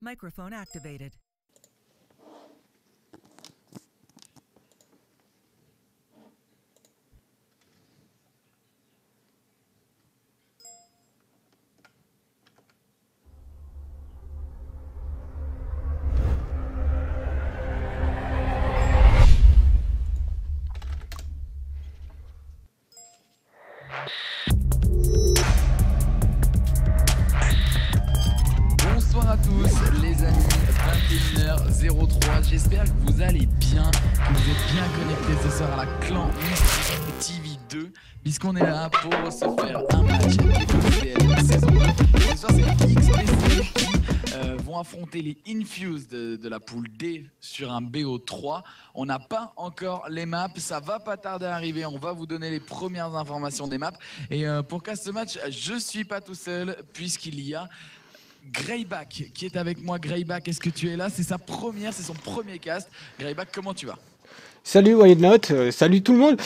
Microphone activated. Bonsoir à tous les amis, 21h03, j'espère que vous allez bien, que vous êtes bien connectés ce soir à la Clan Mystique TV 2, puisqu'on est là pour se faire un match de GoCL saison 2. Ce soir c'est les XPC qui vont affronter les Infused de la poule D sur un BO3. On n'a pas encore les maps, ça va pas tarder à arriver, on va vous donner les premières informations des maps. Et pour qu'à ce match, je suis pas tout seul, puisqu'il y a Greyback qui est avec moi. Greyback, est-ce que tu es là? C'est son premier cast. Greyback, comment tu vas? Salut WildNote, salut tout le monde.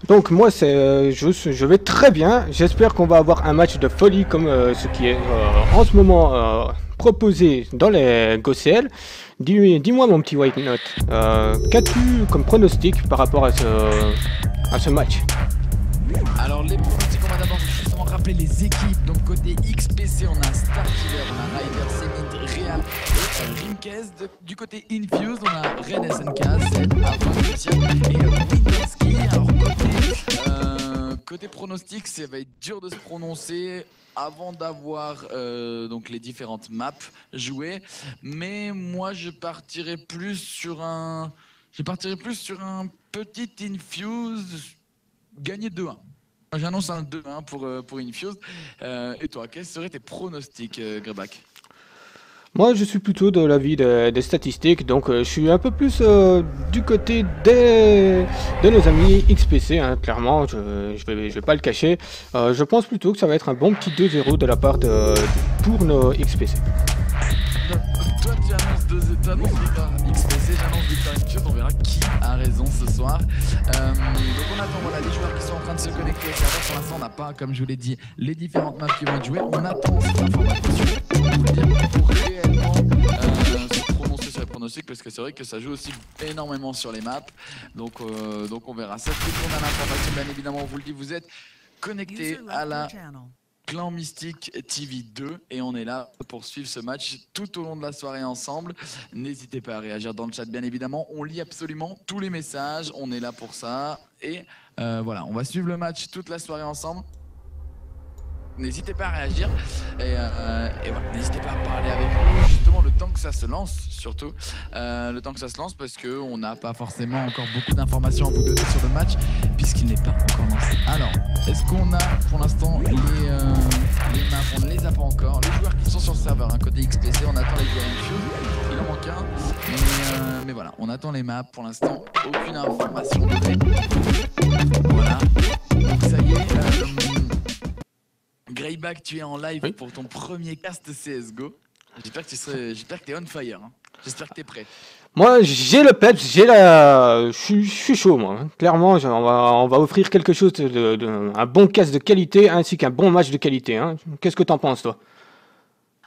Donc moi je vais très bien. J'espère qu'on va avoir un match de folie comme ce qui est en ce moment proposé dans les GoCL. Dis-moi mon petit WildNote, qu'as-tu comme pronostic par rapport à ce match? Alors les pronostics, on va d'abord justement rappeler les équipes. Donc côté XPC, on a Starkiller, on a Ryder, Semint, Real et Rimkez. Du côté Infused, on a Red SNK, Zed, Arvan, Lucian et Windoski. Alors côté pronostic, ça va être dur de se prononcer avant d'avoir donc les différentes maps jouées. Mais moi je partirais plus sur un petit Infused gagné 2-1. J'annonce un 2-1 pour Infused. Et toi, quels seraient tes pronostics, Greyback? Moi je suis plutôt de l'avis des statistiques, donc je suis un peu plus du côté de nos amis XPC, hein, clairement, je vais pas le cacher. Je pense plutôt que ça va être un bon petit 2-0 de la part pour nos XPC. Toi tu annonces victoire XPC, j'annonce victoire Infused, on verra qui a raison ce soir. Donc on attend voilà, les joueurs qui sont en train de se connecter. Pour l'instant on n'a pas, comme je vous l'ai dit, les différentes maps qui vont être jouées. On attend cette information pour réellement se prononcer sur les pronostics, parce que c'est vrai que ça joue aussi énormément sur les maps. Donc on verra. Ça fait qu'on a l'information, bien évidemment, on vous le dit, vous êtes connectés à la Clan Mystique TV 2 et on est là pour suivre ce match tout au long de la soirée ensemble. N'hésitez pas à réagir dans le chat, bien évidemment, on lit absolument tous les messages, on est là pour ça et voilà, on va suivre le match toute la soirée ensemble. N'hésitez pas à réagir et voilà, n'hésitez pas à parler avec nous justement le temps que ça se lance, surtout le temps que ça se lance, parce qu'on n'a pas forcément encore beaucoup d'informations à vous donner sur le match puisqu'il n'est pas encore lancé. Alors, est-ce qu'on a pour l'instant les maps? On ne les a pas encore. Les joueurs qui sont sur le serveur, hein, côté XPC, on attend les joueurs Infused, il en manque un, mais voilà, on attend les maps pour l'instant, aucune information donnée. Voilà, donc ça y est. Greyback, tu es en live pour ton premier cast CSGO. J'espère que tu es on fire. Hein. J'espère que tu es prêt. Moi j'ai le peps, je suis chaud moi. Hein. Clairement, on va offrir quelque chose un bon cast de qualité ainsi qu'un bon match de qualité. Hein. Qu'est-ce que t'en penses toi?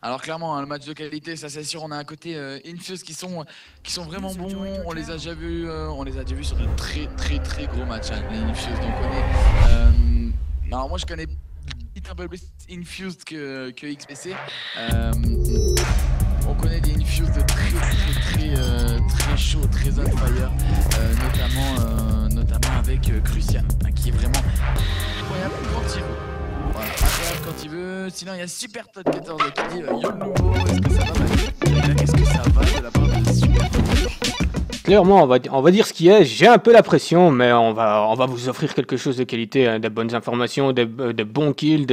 Alors clairement, hein, le match de qualité, ça c'est sûr. On a un côté Infused qui sont vraiment bons. On les a déjà vus, sur de très gros matchs, hein, les Infused. Donc alors moi je connais un peu plus Infused que XPC. On connaît des Infused très chaud, très on fire, notamment avec Crucian, hein, qui est vraiment incroyable quand il veut. Voilà, incroyable quand il veut. Sinon il y a Super Todd 14 qui dit Yo le nouveau, est-ce que ça va? Qu'est-ce que ça va de la part de Super Todd? Clairement, on va dire ce qui est. J'ai un peu la pression, mais on va vous offrir quelque chose de qualité, hein, des bonnes informations, des bons kills,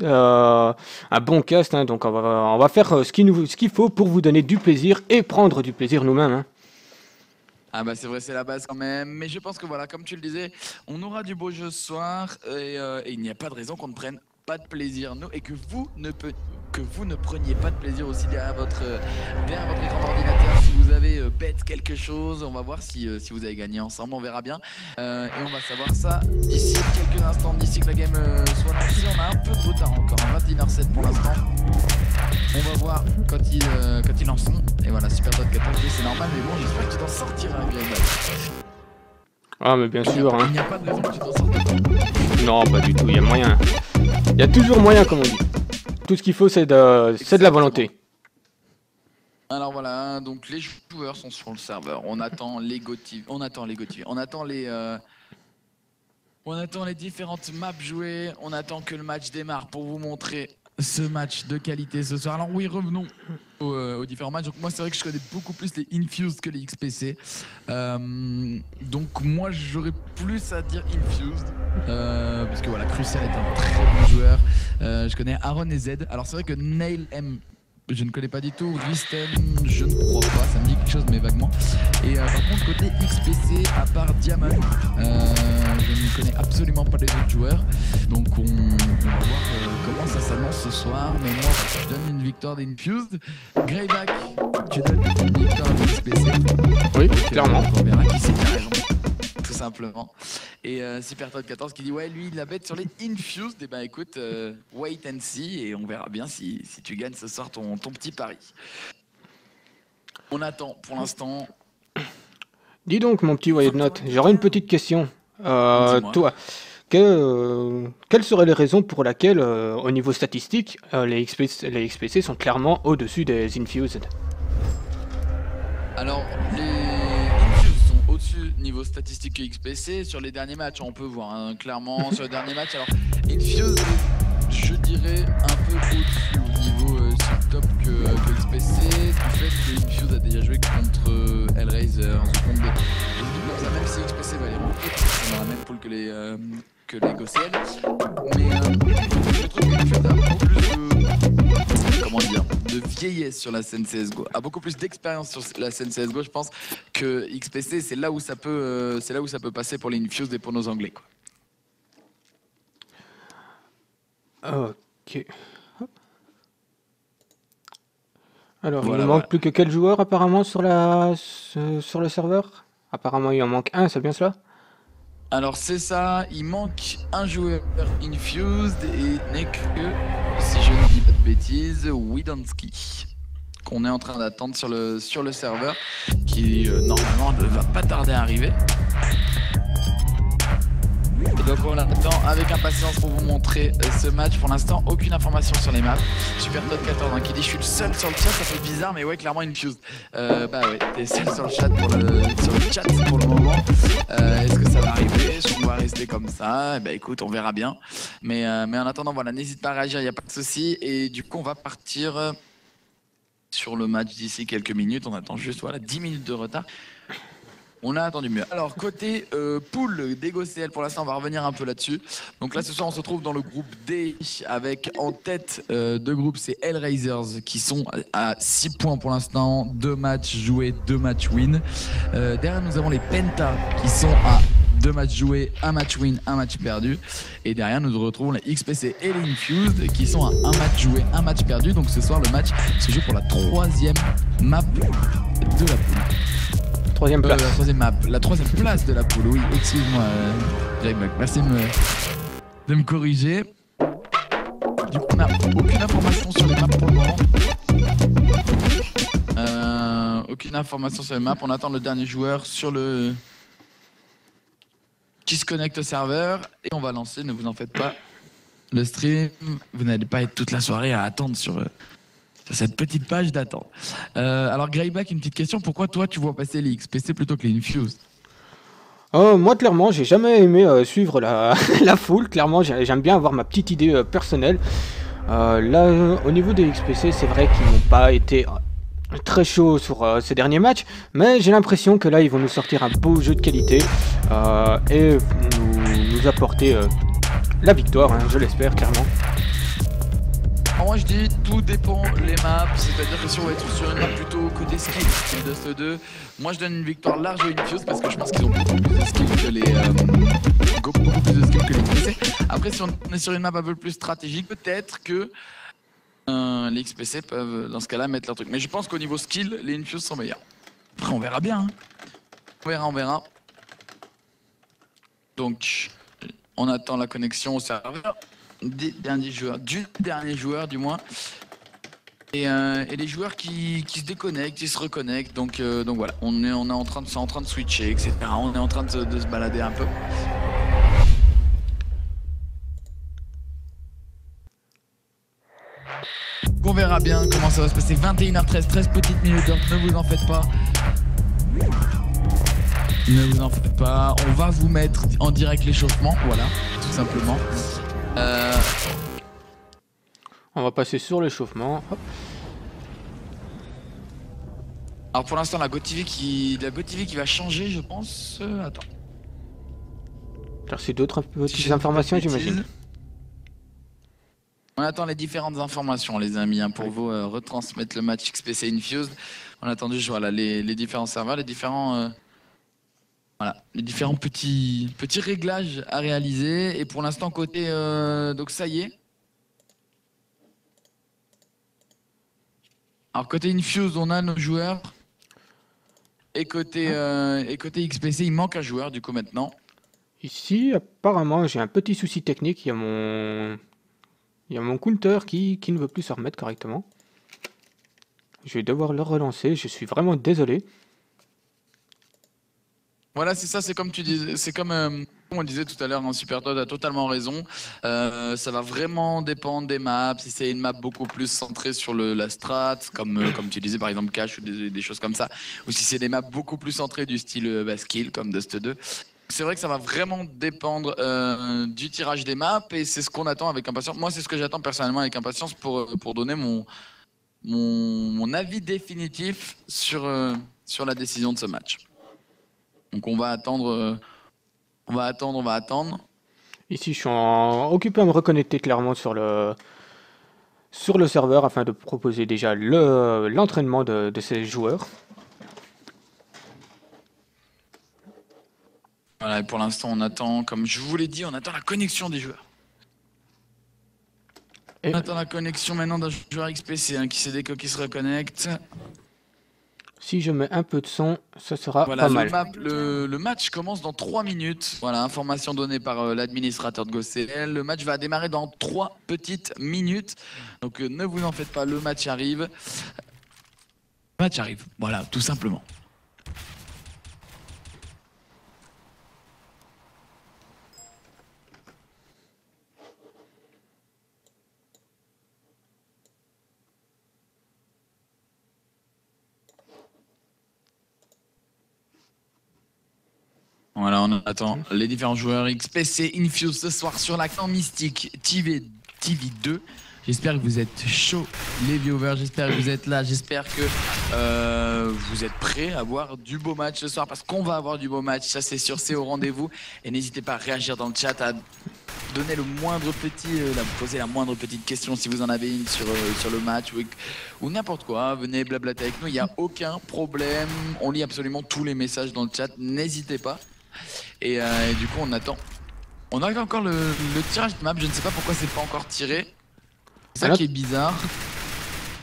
un bon cast. Hein, donc on va faire ce qu'il faut pour vous donner du plaisir et prendre du plaisir nous-mêmes. Hein. Ah bah c'est vrai, c'est la base quand même. Mais je pense que voilà, comme tu le disais, on aura du beau jeu ce soir et il n'y a pas de raison qu'on ne prenne pas de plaisir, nous, et que vous que vous ne preniez pas de plaisir aussi derrière votre écran d'ordinateur. Si vous avez bet quelque chose, on va voir si vous avez gagné ensemble, on verra bien. Et on va savoir ça d'ici quelques instants, d'ici que la game soit lancée. On a un peu de retard encore, 21h07 pour l'instant. On va voir quand ils en sont. Et voilà, Super Top 14, c'est normal, mais bon, j'espère que tu t'en sortiras, Greyback. Ah mais bien sûr, hein. Il n'y a pas de raison que tu t'en sortes pas. Non, pas du tout, il y a moyen. Il y a toujours moyen, comme on dit. Tout ce qu'il faut, c'est de la volonté. Alors voilà, donc les joueurs sont sur le serveur. On attend les GOTY, on attend les différentes maps jouées. On attend que le match démarre pour vous montrer ce match de qualité ce soir. Alors oui, revenons aux différents matchs. Donc moi c'est vrai que je connais beaucoup plus les Infused que les XPC. Donc moi j'aurais plus à dire Infused. Parce que voilà, Crucial est un très bon joueur. Je connais Aaron et Z. Alors c'est vrai que Nail M, je ne connais pas du tout. Risten, je ne crois pas. Ça me dit quelque chose mais vaguement. Et par contre côté XPC, à part Diamond, je ne connais absolument pas les autres joueurs. Donc on va voir comment ça s'annonce ce soir. Mais moi je donne une victoire d'Infused. Greyback, tu donnes une victoire d'XPC. Oui, clairement. On verra qui c'est qui a raison. Tout simplement. Et Super Todd 14 qui dit ouais, lui il la bête sur les Infused. Et ben écoute, wait and see et on verra bien si tu gagnes ce soir ton petit pari. On attend pour l'instant. Dis donc mon petit Wyatt Note, j'aurais une petite question. Toi, quelles seraient les raisons pour lesquelles, au niveau statistique, les XPC sont clairement au-dessus des Infused? Alors, les Infused sont au-dessus niveau statistique que XPC. Sur les derniers matchs, on peut voir hein, clairement sur les derniers matchs. Alors, Infused, je dirais un peu au-dessus au niveau top que XPC. Du fait que Infused a déjà joué contre Hellraiser, contre des équipes comme ça, même si XPC va les monter, c'est dans la même pool que les GOCL. Mais je trouve que Infused a beaucoup plus de vieillesse sur la scène CSGO, a beaucoup plus d'expérience sur la scène CSGO, je pense, que XPC. C'est là où ça peut passer pour les Infused et pour nos Anglais, quoi. Ok. Alors, Voilà, il ne manque plus que quel joueur apparemment sur le serveur? Apparemment, il en manque un, c'est bien cela? Alors c'est ça, il manque un joueur Infused et n'est que, si je ne dis pas de bêtises, Widanski, qu'on est en train d'attendre sur le serveur, qui normalement ne va pas tarder à arriver. Et donc on l'attend avec impatience pour vous montrer ce match. Pour l'instant, aucune information sur les maps. Super Todd 14 hein, qui dit je suis le seul sur le chat, ça fait bizarre mais ouais clairement Infused. Bah ouais, t'es seul sur le chat sur le chat pour le moment. Est-ce que ça va arriver? Est-ce qu'on va rester comme ça? Bah écoute, on verra bien. Mais en attendant, voilà, n'hésite pas à réagir, il n'y a pas de souci. Et du coup, on va partir sur le match d'ici quelques minutes. On attend juste voilà 10 minutes de retard. On a attendu mieux. Alors côté pool des GOCL, pour l'instant on va revenir un peu là-dessus. Donc là ce soir on se retrouve dans le groupe D avec en tête de groupe c'est Hellraisers qui sont à 6 points pour l'instant, 2 matchs joués, 2 matchs win. Derrière nous avons les Penta qui sont à 2 matchs joués, 1 match win, 1 match perdu. Et derrière nous retrouvons les XPC et les Infused qui sont à 1 match joué, 1 match perdu. Donc ce soir le match se joue pour la 3e map de la poule. Troisième place. La troisième place de la poule, oui, excuse-moi, Greyback. Merci de me corriger. Du coup, on n'a aucune information sur les maps pour le moment. Aucune information sur les maps. On attend le dernier joueur qui se connecte au serveur. Et on va lancer, ne vous en faites pas, le stream. Vous n'allez pas être toute la soirée à attendre sur cette petite page d'attente. Alors Greyback, une petite question, pourquoi toi tu vois passer les XPC plutôt que les Infused? Moi clairement j'ai jamais aimé suivre la foule, clairement j'aime bien avoir ma petite idée personnelle. Là au niveau des XPC c'est vrai qu'ils n'ont pas été très chauds sur ces derniers matchs, mais j'ai l'impression que là ils vont nous sortir un beau jeu de qualité et nous apporter la victoire, hein, je l'espère clairement. Alors moi je dis tout dépend les maps, c'est-à-dire que si on va être sur une map plutôt côté skill, style Dust 2, moi je donne une victoire large aux Infused parce que je pense qu'ils ont beaucoup plus de skill que les XPC. Après si on est sur une map un peu plus stratégique, peut-être que les XPC peuvent dans ce cas-là mettre leur truc. Mais je pense qu'au niveau skill, les Infuse sont meilleurs. Après on verra bien. Hein. On verra. Donc on attend la connexion au serveur du dernier joueur du moins. Et les joueurs qui se déconnectent, qui se reconnectent. Donc voilà, on est en train de switcher, etc. On est en train de se balader un peu. On verra bien comment ça va se passer. 21h13, 13 petites minutes, donc ne vous en faites pas. Ne vous en faites pas. On va vous mettre en direct l'échauffement, voilà, tout simplement. On va passer sur l'échauffement. Alors pour l'instant, la GoTV qui va changer, je pense. Attends. C'est d'autres petites informations, j'imagine. On attend les différentes informations, les amis, hein, pour vous retransmettre le match XPC Infused. On attend juste voilà, les différents serveurs, les différents petits réglages à réaliser. Et pour l'instant, côté... donc ça y est. Alors côté Infused, on a nos joueurs. Et côté XPC, il manque un joueur du coup maintenant. Ici, apparemment, j'ai un petit souci technique. Il y a mon counter qui ne veut plus se remettre correctement. Je vais devoir le relancer, je suis vraiment désolé. Voilà, c'est ça, c'est comme tu disais, c'est comme on disait tout à l'heure, hein, Supertoad a totalement raison. Ça va vraiment dépendre des maps. Si c'est une map beaucoup plus centrée sur la strat, comme tu disais par exemple Cache ou des choses comme ça, ou si c'est des maps beaucoup plus centrées du style skill comme Dust 2. C'est vrai que ça va vraiment dépendre du tirage des maps et c'est ce qu'on attend avec impatience. Moi, c'est ce que j'attends personnellement avec impatience pour donner mon avis définitif sur la décision de ce match. Donc on va attendre, on va attendre. Ici, je suis occupé à me reconnecter clairement sur le serveur afin de proposer déjà l'entraînement de ces joueurs. Voilà, et pour l'instant, on attend, comme je vous l'ai dit, on attend la connexion des joueurs. On attend la connexion maintenant d'un joueur XPC hein, qui se reconnecte. Si je mets un peu de son, ça sera voilà, pas mal. Le match commence dans 3 minutes. Voilà, information donnée par l'administrateur de GoCL. Le match va démarrer dans 3 petites minutes. Donc ne vous en faites pas, le match arrive. Le match arrive, voilà, tout simplement. Voilà, on attend les différents joueurs XPC Infuse ce soir sur la clan Mystique TV2. J'espère que vous êtes chauds, les viewers. J'espère que vous êtes là. J'espère que vous êtes prêts à voir du beau match ce soir parce qu'on va avoir du beau match. Ça, c'est sûr, c'est au rendez-vous. Et n'hésitez pas à réagir dans le chat, à donner le moindre poser la moindre petite question si vous en avez une sur le match ou n'importe quoi. Venez blablater avec nous, il n'y a aucun problème. On lit absolument tous les messages dans le chat. N'hésitez pas. Et du coup on attend. On a encore le tirage de map, je ne sais pas pourquoi c'est pas encore tiré. C'est ça qui est bizarre.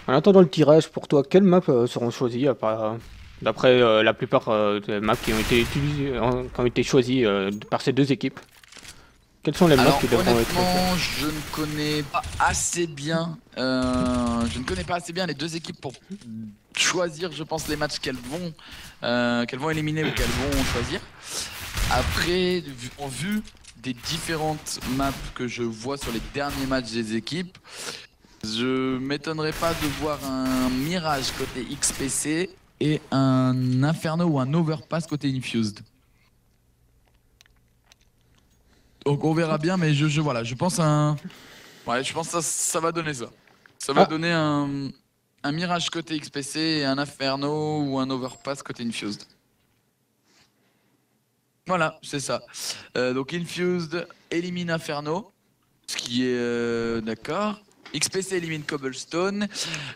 En attendant le tirage, pour toi, quelles maps seront choisies d'après la plupart des maps qui ont été choisies par ces deux équipes? Quelles sont les maps qui devront être choisies? Je ne connais pas assez bien. Je ne connais pas assez bien les deux équipes pour choisir, je pense, les matchs qu'elles vont éliminer ou qu'elles vont choisir. Après, en vue des différentes maps que je vois sur les derniers matchs des équipes, je m'étonnerais pas de voir un Mirage côté XPC et un Inferno ou un Overpass côté Infused. Donc on verra bien, mais voilà, je pense que ça va donner ça. Ça va donner un Mirage côté XPC et un Inferno ou un Overpass côté Infused. Voilà, c'est ça. Donc Infused élimine Inferno, ce qui est d'accord. XPC élimine Cobblestone.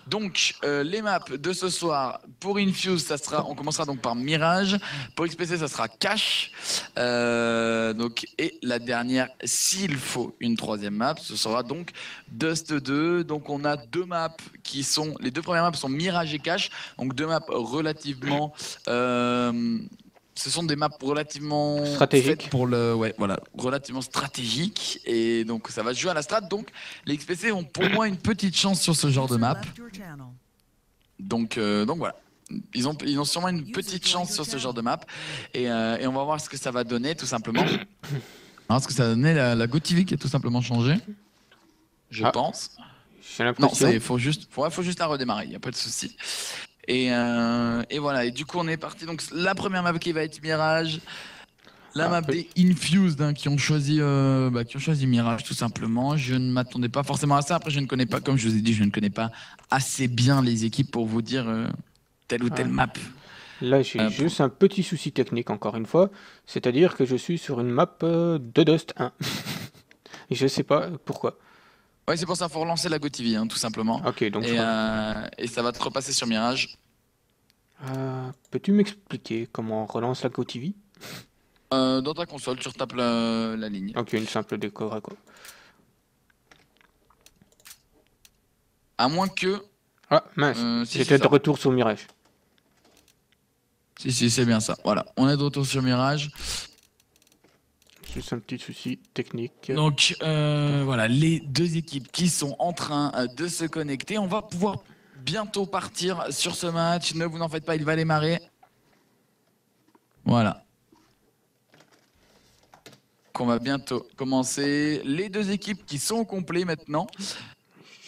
Donc les maps de ce soir pour Infuse, ça sera, on commencera donc par Mirage. Pour XPC, ça sera Cache. Donc, et la dernière, s'il faut une troisième map, ce sera donc Dust 2. Donc on a deux maps qui sont, les deux premières maps sont Mirage et Cache. Donc deux maps relativement ce sont des maps relativement stratégiques pour le, ouais, voilà, relativement stratégiques, et donc ça va se jouer à la strat. Donc les XPC ont pour moi une petite chance sur ce genre de map. Donc voilà, ils ont sûrement une petite chance sur ce genre de map, et on va voir ce que ça va donner tout simplement. Alors, ce que ça va donner la GoTV qui a tout simplement changé, je pense. J'ai l'impression. Non, faut juste la redémarrer, il n'y a pas de souci. Et voilà, et du coup on est parti. Donc la première map qui va être Mirage, la map des Infused hein, qui ont choisi Mirage tout simplement. Je ne m'attendais pas forcément à ça. Après je ne connais pas, comme je vous ai dit, je ne connais pas assez bien les équipes pour vous dire telle ou telle map. Là j'ai juste un petit souci technique encore une fois, c'est-à-dire que je suis sur une map de Dust 1. Et je sais pas pourquoi. Ouais, c'est pour ça qu'il faut relancer la GoTV, hein, tout simplement. Ok, donc et ça va te repasser sur Mirage. Peux-tu m'expliquer comment on relance la GoTV? Dans ta console, tu retapes la ligne. Ok, une simple décor quoi. À moins que... Ah mince, j'étais de retour sur Mirage. Si, c'est bien ça. Voilà, on est de retour sur Mirage. Juste un petit souci technique. Donc voilà, les deux équipes qui sont en train de se connecter. On va pouvoir bientôt partir sur ce match. Ne vous en faites pas, il va démarrer. Voilà. Qu'on va bientôt commencer. Les deux équipes qui sont au complet maintenant.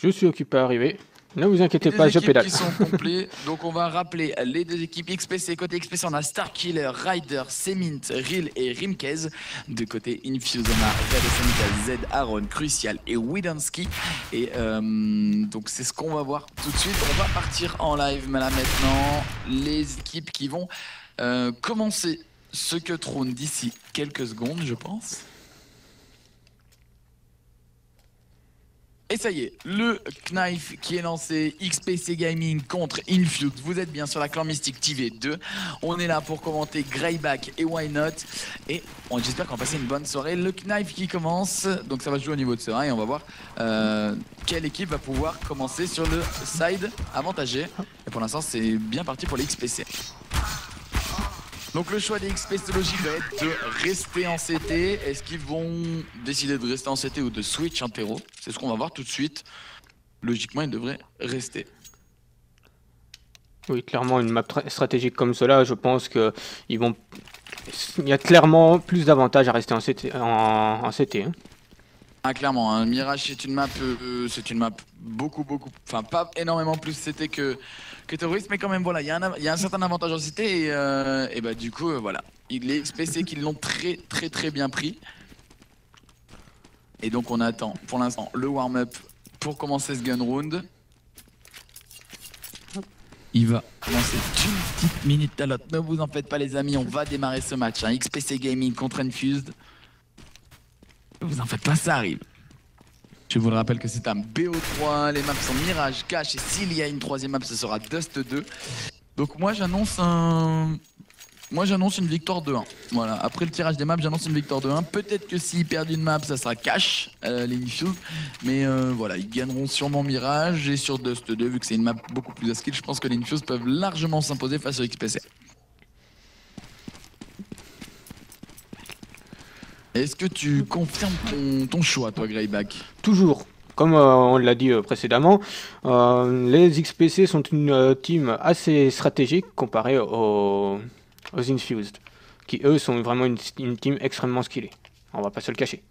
Je suis occupé à arriver. Ne vous inquiétez pas, je pédale. Qui sont complets. Donc on va rappeler les deux équipes XPC. Côté XPC, on a Starkiller, Ryder, Semint, Real et Rimkez. De côté Infuse, on a Red SMK, Z, Aaron, Crucial et Widansky. Et donc c'est ce qu'on va voir tout de suite. On va partir en live là maintenant. Les équipes qui vont commencer ce que trône d'ici quelques secondes, je pense. Et ça y est, le Knife qui est lancé, XPC Gaming contre Infuse. Vous êtes bien sur la Clan Mystique TV 2. On est là pour commenter Greyback et Why Not. Et j'espère qu'on va passer une bonne soirée. Le Knife qui commence, donc ça va se jouer au niveau de ce 1 et on va voir quelle équipe va pouvoir commencer sur le side avantagé. Et pour l'instant, c'est bien parti pour les XPC. Donc le choix des XPC logique va être de rester en CT. Est-ce qu'ils vont décider de rester en CT ou de switch en terreau? C'est ce qu'on va voir tout de suite. Logiquement, ils devraient rester. Oui, clairement, une map stratégique comme cela, je pense que ils vont... il y a clairement plus d'avantages à rester en CT. Hein. Ah, clairement, hein. Mirage, c'est une map beaucoup, enfin pas énormément plus CT que terroriste, mais quand même, voilà, il y a un certain avantage en CT et bah du coup, voilà. Les XPC qui l'ont très bien pris. Et donc on attend pour l'instant le warm-up pour commencer ce gun round. Il va commencer d'une petite minute à l'autre. Ne vous en faites pas les amis, on va démarrer ce match. Hein. XPC Gaming contre Infused. Ne vous en faites pas, ça arrive. Je vous le rappelle que c'est un BO3, les maps sont Mirage, Cache et s'il y a une troisième map, ce sera Dust 2. Donc moi j'annonce une victoire de 1. Voilà, après le tirage des maps, j'annonce une victoire de 1. Peut-être que s'ils perdent une map, ça sera Cache, les Infuse. Mais voilà, ils gagneront sûrement Mirage et sur Dust 2, vu que c'est une map beaucoup plus à skill, je pense que les Infuse peuvent largement s'imposer face au XPC. Est-ce que tu confirmes ton choix, toi, Greyback? Toujours. Comme on l'a dit précédemment, les XPC sont une team assez stratégique comparée aux Infused, qui eux sont vraiment une team extrêmement skillée. On va pas se le cacher.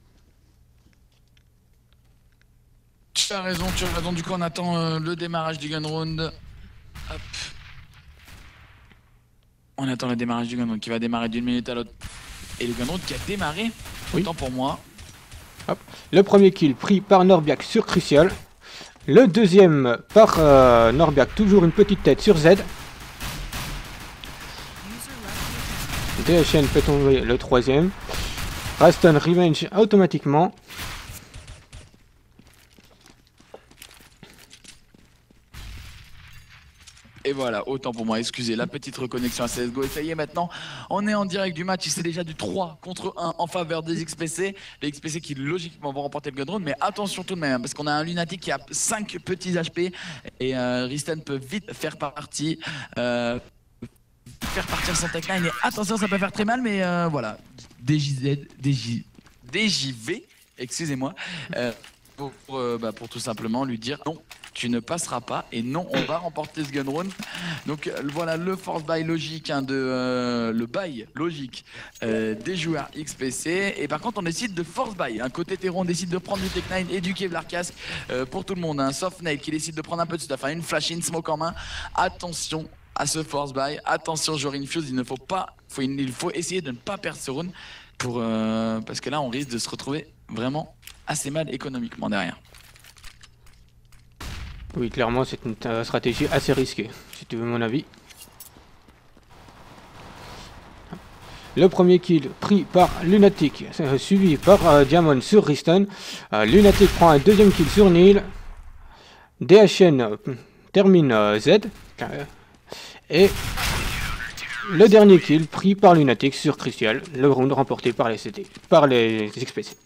Tu as raison. Du coup, on attend le démarrage du gun round. Hop. On attend le démarrage du gun round qui va démarrer d'une minute à l'autre. Et le gun round qui a démarré, autant pour moi. Hop. Le premier kill pris par Norbiak sur Crucial. Le deuxième par Norbiak, toujours une petite tête sur Z. DHN fait tomber le troisième. Raston revenge automatiquement. voilà, autant pour moi, excusez, la petite reconnexion à CSGO. Et ça y est, maintenant, on est en direct du match. C'est déjà du 3 contre 1 en faveur des XPC. Les XPC qui, logiquement, vont remporter le gun round. Mais attention tout de même, parce qu'on a un Lunatic qui a 5 petits HP. Et Risten peut vite faire partie. Faire partir son tech line. Et attention, ça peut faire très mal, mais voilà. DJV, excusez-moi. Pour tout simplement lui dire non, tu ne passeras pas et non, on va remporter ce gun round. Donc voilà le force buy logique le buy logique des joueurs XPC. Et par contre on décide de force buy, côté terreau on décide de prendre du Tech9 et du Kevlar Casque pour tout le monde, sauf Nail qui décide de prendre un peu de stuff, une flash, une smoke en main. Attention à ce force buy, attention joueur infuse, il faut essayer de ne pas perdre ce round parce que là on risque de se retrouver vraiment assez mal économiquement derrière. Oui, clairement c'est une stratégie assez risquée, si tu veux mon avis. Le premier kill pris par Lunatic, suivi par Diamond sur Risten. Lunatic prend un deuxième kill sur Neil. DHN termine Z. Et le dernier kill pris par Lunatic sur Crucial, le round remporté par les XPC.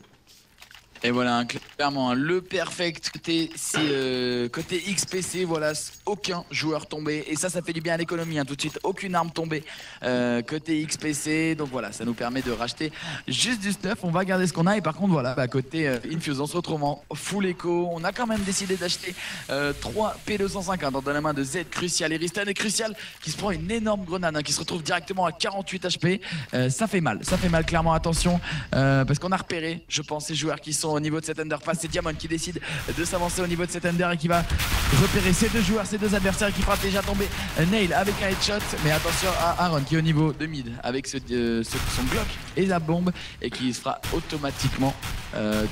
Et voilà, clairement, le perfect côté XPC, voilà, aucun joueur tombé. Et ça fait du bien à l'économie, tout de suite, aucune arme tombée côté XPC. Donc voilà, ça nous permet de racheter juste du stuff. On va garder ce qu'on a. Et par contre, voilà, côté Infuse, on se retrouve en full écho. On a quand même décidé d'acheter 3 P250 dans la main de Z, Crucial et Risten. Et Crucial qui se prend une énorme grenade, qui se retrouve directement à 48 HP. Ça fait mal, clairement, attention. Parce qu'on a repéré, je pense, ces joueurs qui sont au niveau de cet underpass. C'est Diamond qui décide de s'avancer au niveau de cet under et qui va repérer ces deux joueurs, ces deux adversaires, qui fera déjà tomber Nail avec un headshot. Mais attention à Aaron qui est au niveau de mid avec son Glock et la bombe et qui se fera automatiquement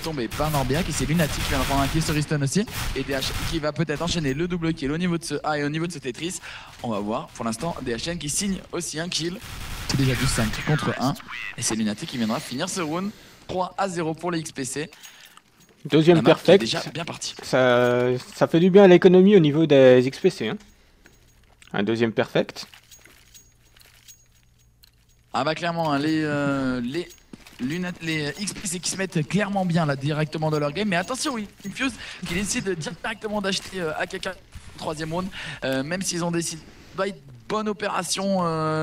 tomber par Norbiak. Et c'est Lunatic qui vient de prendre un kill sur Risten aussi. Et DHN qui va peut-être enchaîner le double kill au niveau de ce A et au niveau de ce Tetris. On va voir. Pour l'instant, DHN qui signe aussi un kill. C'est déjà du 5 contre 1. Et c'est Lunatic qui viendra finir ce round. 3-0 pour les XPC. Deuxième perfect. Déjà bien parti. Ça fait du bien à l'économie au niveau des XPC. Un deuxième perfect. Clairement, les XPC qui se mettent clairement bien là directement dans leur game. Mais attention, oui, Infuse qui décide directement d'acheter à quelqu'un troisième round, même s'ils ont décidé. Bonne opération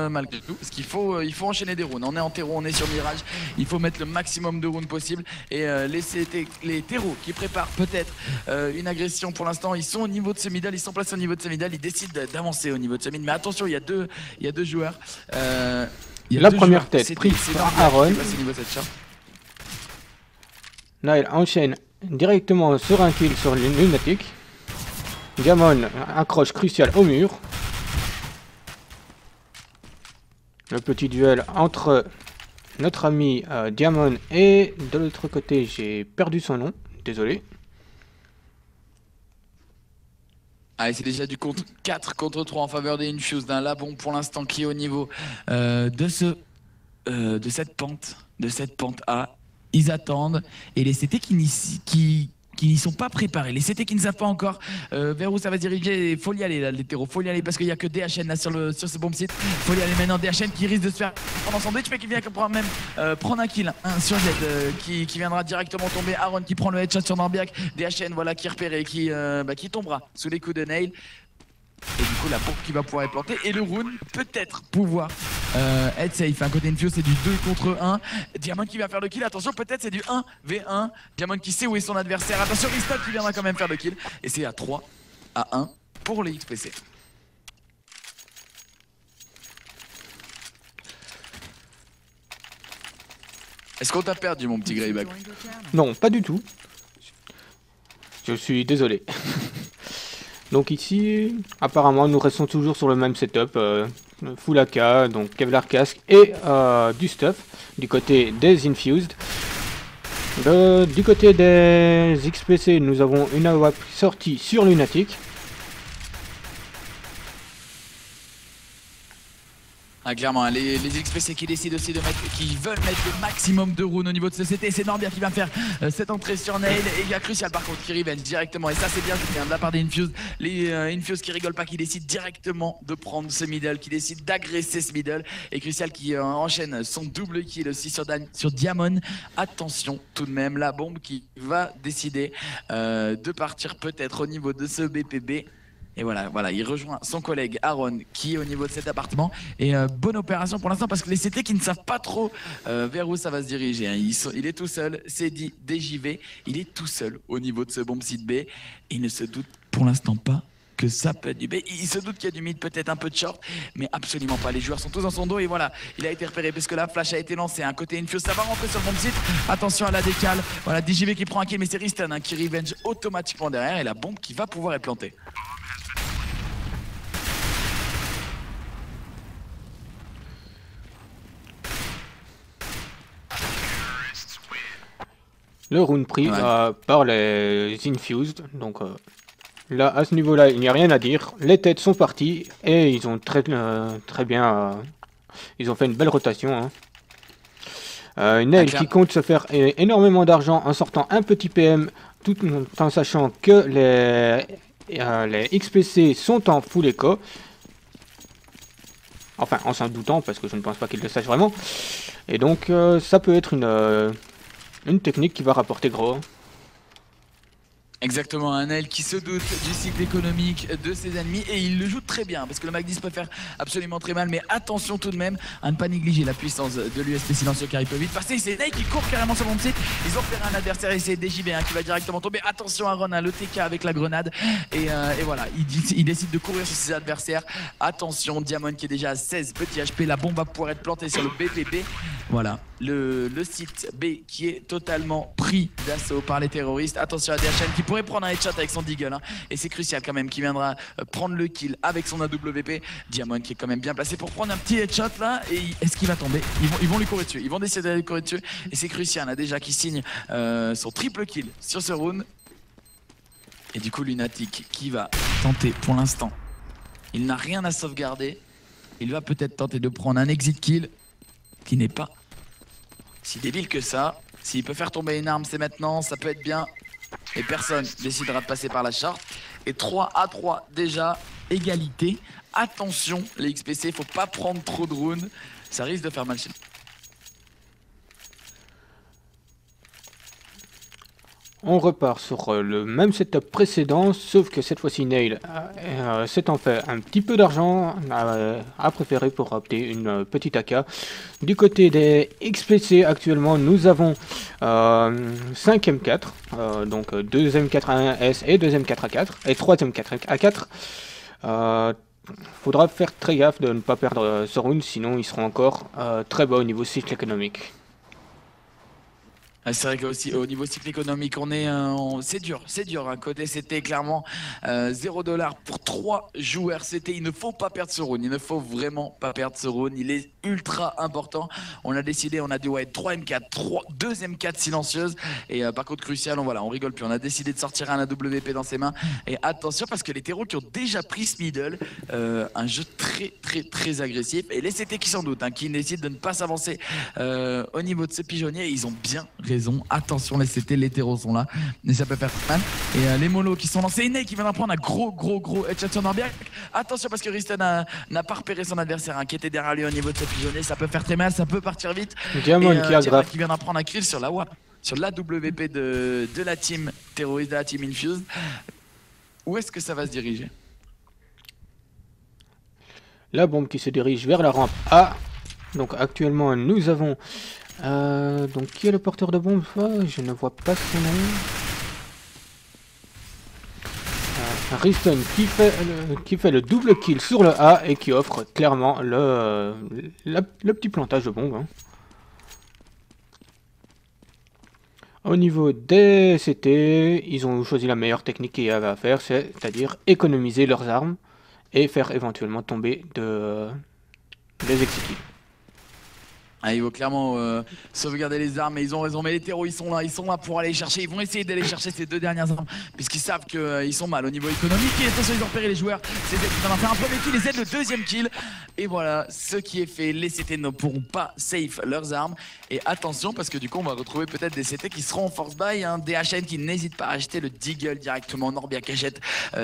malgré tout, parce qu'il faut enchaîner des rounds. On est en terreau, on est sur Mirage, il faut mettre le maximum de rounds possible et laisser les terreaux qui préparent peut-être une agression. Pour l'instant ils sont au niveau de ce middle, ils sont placés au niveau de ce middle, ils décident d'avancer au niveau de ce middle. Mais attention, il y a deux joueurs. La première tête prise par Aaron. Nail enchaîne directement sur un kill sur Lunatic. Diamond accroche Crucial au mur. Le petit duel entre notre ami Diamond et de l'autre côté, j'ai perdu son nom, désolé. Allez, c'est déjà du compte 4 contre 3 en faveur des Infuse d'un Labon pour l'instant qui est au niveau de cette pente A. Ils attendent et les CT qui n'y sont pas préparés, les CT qui ne savent pas encore vers où ça va se diriger. Il faut y aller là, les terreaux, faut y aller parce qu'il n'y a que DHN là sur ce bomb site. Faut y aller maintenant, DHN qui risque de se faire prendre en sandwich mais qui vient même prendre un kill sur Z qui viendra directement tomber. Aaron qui prend le headshot sur Norbiak. DHN voilà qui est repéré, qui tombera sous les coups de Nail. Et du coup la pompe qui va pouvoir être plantée et le round peut-être pouvoir être safe. Côté Infuse c'est du 2 contre 1. Diamond qui va faire le kill, attention peut-être c'est du 1v1. Diamond qui sait où est son adversaire, attention Risten qui viendra quand même faire le kill. Et c'est à 3-1 pour les XPC. Est-ce qu'on t'a perdu mon petit Greyback? Non, pas du tout. Je suis désolé. Donc ici, apparemment, nous restons toujours sur le même setup, full AK, donc Kevlar Casque et du stuff, du côté des Infused. Du côté des XPC, nous avons une AWP sortie sur Lunatic. Ah, clairement, les XPC qui décident aussi de mettre, qui veulent mettre le maximum de runes au niveau de CCT. C'est Norbert qui va faire cette entrée sur Nail. Et il y a Crucial par contre qui revenge directement. Et ça, c'est bien joué de la part des Infuse. Les Infuse qui rigolent pas, qui décident directement de prendre ce middle, qui décident d'agresser ce middle. Et Crucial qui enchaîne son double kill aussi sur Diamond. Attention tout de même, la bombe qui va décider de partir peut-être au niveau de ce BPB. Et voilà, il rejoint son collègue Aaron qui est au niveau de cet appartement. Et bonne opération pour l'instant parce que les CT qui ne savent pas trop vers où ça va se diriger. Hein. Il est tout seul, c'est dit DJV, il est tout seul au niveau de ce bomb site B. Et il ne se doute pour l'instant pas que ça peut être du B. Il se doute qu'il y a du mid, peut-être un peu de short, mais absolument pas. Les joueurs sont tous dans son dos et voilà, il a été repéré parce que la flash a été lancée. Un côté Infuse, ça va rentrer sur le bomb site. Attention à la décale. Voilà, DJV qui prend un kill, mais c'est Ristan hein, qui revenge automatiquement derrière et la bombe qui va pouvoir être plantée. Le round pris par les Infused, donc là à ce niveau là il n'y a rien à dire, les têtes sont parties et ils ont très bien, ils ont fait une belle rotation. Hein. Nail qui compte se faire énormément d'argent en sortant un petit PM tout en sachant que les XPC sont en full éco. Enfin en s'en doutant parce que je ne pense pas qu'ils le sachent vraiment. Et donc ça peut être une technique qui va rapporter gros. Exactement, un Nail qui se doute du cycle économique de ses ennemis et il le joue très bien parce que le Mac10 peut faire absolument très mal, mais attention tout de même à ne pas négliger la puissance de l'USP silencieux car il peut vite passer. C'est Nail qui court carrément sur mon site. Ils ont fait un adversaire et c'est DJB hein, qui va directement tomber. Attention à Ron, hein, le TK avec la grenade et voilà, il décide de courir sur ses adversaires. Attention, Diamond qui est déjà à 16 petits HP, la bombe va pouvoir être plantée sur le BPB. Voilà, le site B qui est totalement pris d'assaut par les terroristes. Attention à DHN qui pourrait prendre un headshot avec son deagle hein. Et c'est Crucial quand même qui viendra prendre le kill avec son AWP. Diamond qui est quand même bien placé pour prendre un petit headshot là. Et est-ce qu'il va tomber? Ils vont lui courir dessus, ils vont décider de lui courir dessus. Et c'est Crucial hein, déjà qui signe son triple kill sur ce round. Et du coup Lunatic qui va tenter pour l'instant, il n'a rien à sauvegarder. Il va peut-être tenter de prendre un exit kill qui n'est pas si débile que ça. S'il peut faire tomber une arme c'est maintenant, ça peut être bien. Et personne décidera de passer par la short. Et 3-3 déjà, égalité. Attention les XPC, faut pas prendre trop de rounds. Ça risque de faire mal chez nous. On repart sur le même setup précédent, sauf que cette fois-ci Nail s'étant fait un petit peu d'argent, a préféré pour opter une petite AK. Du côté des XPC actuellement, nous avons 5 M4, donc 2 M4A1S et 2 M4A4 et 3 M4A4. Faudra faire très gaffe de ne pas perdre ce round, sinon ils seront encore très bas au niveau cycle économique. C'est vrai qu'au niveau cycle économique, on est, c'est dur. Hein. Côté CT, clairement, 0$ pour 3 joueurs CT. Il ne faut pas perdre ce round. Il ne faut vraiment pas perdre ce round. Il est ultra important. On a décidé, on a dit ouais, 3 M4, 2 M4 silencieuses. Et par contre, Crucial, on rigole plus. On a décidé de sortir un AWP dans ses mains. Et attention, parce que les terreaux qui ont déjà pris ce middle, un jeu très agressif. Et les CT qui s'en doutent, hein, qui décident de ne pas s'avancer au niveau de ce pigeonnier. Ils ont bien raison. Attention, les CT, les terreaux sont là. Mais ça peut faire mal. Et les molos qui sont lancés. Ney qui vient d'en prendre un gros headshot sur Norbiak. Attention parce que Riston n'a pas repéré son adversaire hein, qui était derrière lui au niveau de ce pigeonnier. Ça peut faire très mal, ça peut partir vite. Diamond qui vient d'en prendre un kill sur la WAP, sur l'AWP de la team terroriste, de la team Infuse. Où est-ce que ça va se diriger? La bombe qui se dirige vers la rampe A. Donc actuellement nous avons donc qui est le porteur de bombe? Je ne vois pas son nom. Riston qui fait le double kill sur le A et qui offre clairement le petit plantage de bombe. Hein. Au niveau des CT, ils ont choisi la meilleure technique qu'il y avait à faire, c'est-à-dire économiser leurs armes et faire éventuellement tomber des exécutifs. Ah, il faut clairement sauvegarder les armes, mais ils ont raison. Mais les terreaux, ils sont là pour aller chercher. Ils vont essayer d'aller chercher ces deux dernières armes, puisqu'ils savent qu'ils sont mal au niveau économique. Et attention, ils ont repéré les joueurs. C'est Z qui va en faire un premier kill, et Z le deuxième kill. Et voilà, ce qui est fait, les CT ne pourront pas safe leurs armes. Et attention, parce que du coup, on va retrouver peut-être des CT qui seront en force buy. Hein. DHN qui n'hésite pas à acheter le Deagle directement. Norbia qui achète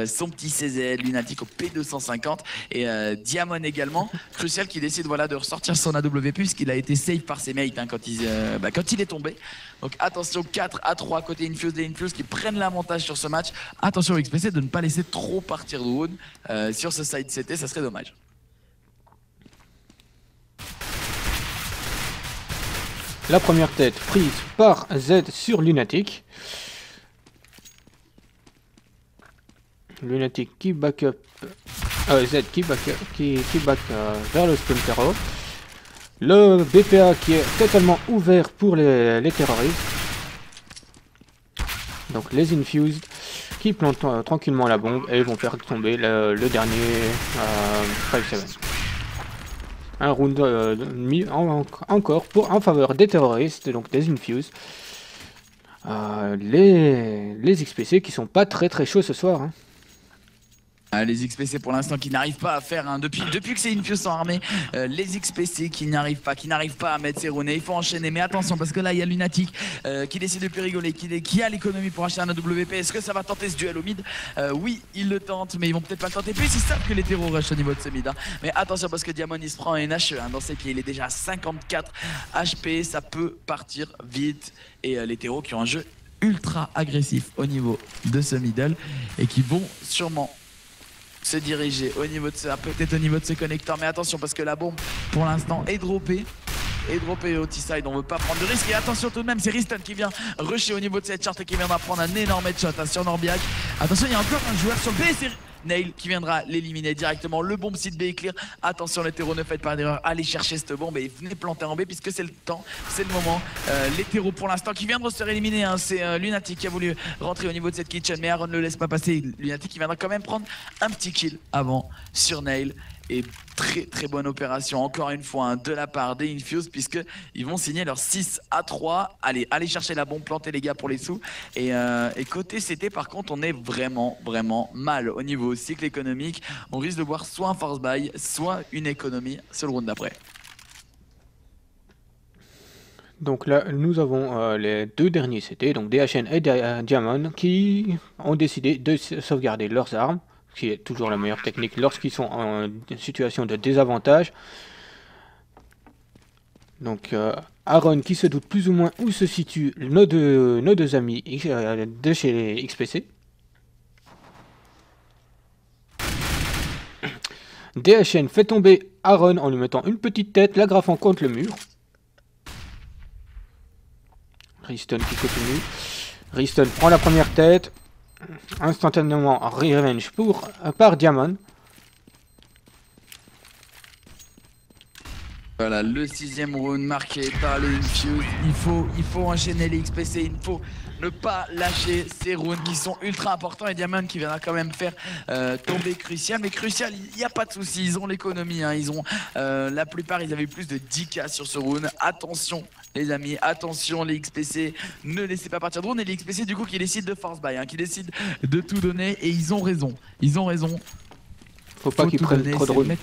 son petit CZ, Lunatic au P250. Et Diamond également. Crucial qui décide voilà, de ressortir son AWP puisqu'il a été safe par ses mates hein, quand il est tombé. Donc attention, 4 à 3 côté Infuse, les Infuse qui prennent l'avantage sur ce match. Attention au XPC de ne pas laisser trop partir de round sur ce side CT, ça serait dommage. La première tête prise par Z sur Lunatic. Lunatic qui back up. Z qui back vers le Stone Terror. Le BPA qui est totalement ouvert pour les terroristes. Donc les Infused qui plantent tranquillement la bombe et vont faire tomber le dernier 5-7. Un round mis encore en faveur des terroristes, donc des Infuse. Les XPC qui sont pas très chauds ce soir. Hein. Les XPC pour l'instant qui n'arrivent pas à faire, hein, depuis que ces Infuse sont armés, les XPC qui n'arrivent pas à mettre ses runes. Il faut enchaîner, mais attention parce que là il y a Lunatic qui décide de plus rigoler, qui a l'économie pour acheter un AWP. Est-ce que ça va tenter ce duel au mid? Oui, ils le tentent, mais ils vont peut-être pas le tenter. Puis ils savent que les terreaux rush au niveau de ce mid. Hein. Mais attention parce que Diamond il se prend une HE hein, dans ses pieds, il est déjà à 54 HP, ça peut partir vite. Et les terreaux qui ont un jeu ultra agressif au niveau de ce middle et qui vont sûrement se diriger au niveau de ce, peut-être au niveau de ce connecteur, mais attention parce que la bombe pour l'instant est droppée. Au T-side, on veut pas prendre de risque. Et attention tout de même, c'est Riston qui vient rusher au niveau de cette charte et qui viendra prendre un énorme headshot hein, sur Norbiak. Attention, il y a encore un joueur sur B, c'est Nail qui viendra l'éliminer directement. Le bombe site B est clear. Attention les terreaux, ne faites pas d'erreur. Allez chercher cette bombe et venez planter en B puisque c'est le temps, c'est le moment. Les terreaux pour l'instant qui viennent de se faire éliminer. Hein. C'est Lunatic qui a voulu rentrer au niveau de cette kitchen, mais Aaron ne le laisse pas passer. Lunatic qui viendra quand même prendre un petit kill avant sur Nail. Et très bonne opération encore une fois hein, de la part des Infuse puisque ils vont signer leur 6 à 3. Allez chercher la bombe, planter les gars pour les sous. Et côté CT par contre on est vraiment mal au niveau cycle économique. On risque de voir soit un force buy, soit une économie sur le round d'après. Donc là nous avons les deux derniers CT, donc DHN et Diamond qui ont décidé de sauvegarder leurs armes, qui est toujours la meilleure technique lorsqu'ils sont en situation de désavantage. Donc Aaron qui se doute plus ou moins où se situent nos deux amis de chez les XPC. DHN fait tomber Aaron en lui mettant une petite tête, l'agrafant contre le mur. Riston qui continue. Riston prend la première tête. Instantanément revenge par Diamond. Voilà le 6ème round marqué par les Infuse. Il faut enchaîner les XPC, il faut ne pas lâcher ces rounds qui sont ultra importants. Et Diamond qui viendra quand même faire tomber Crucial. Mais Crucial, il n'y a pas de souci, ils ont l'économie. Hein. Ils ont la plupart, ils avaient plus de 10k sur ce round. Attention les amis, attention les XPC, ne laissez pas partir de round. Et les XPC du coup qui décident de force buy, hein, qui décident de tout donner. Et ils ont raison, Faut pas qu'ils prennent trop de rounds.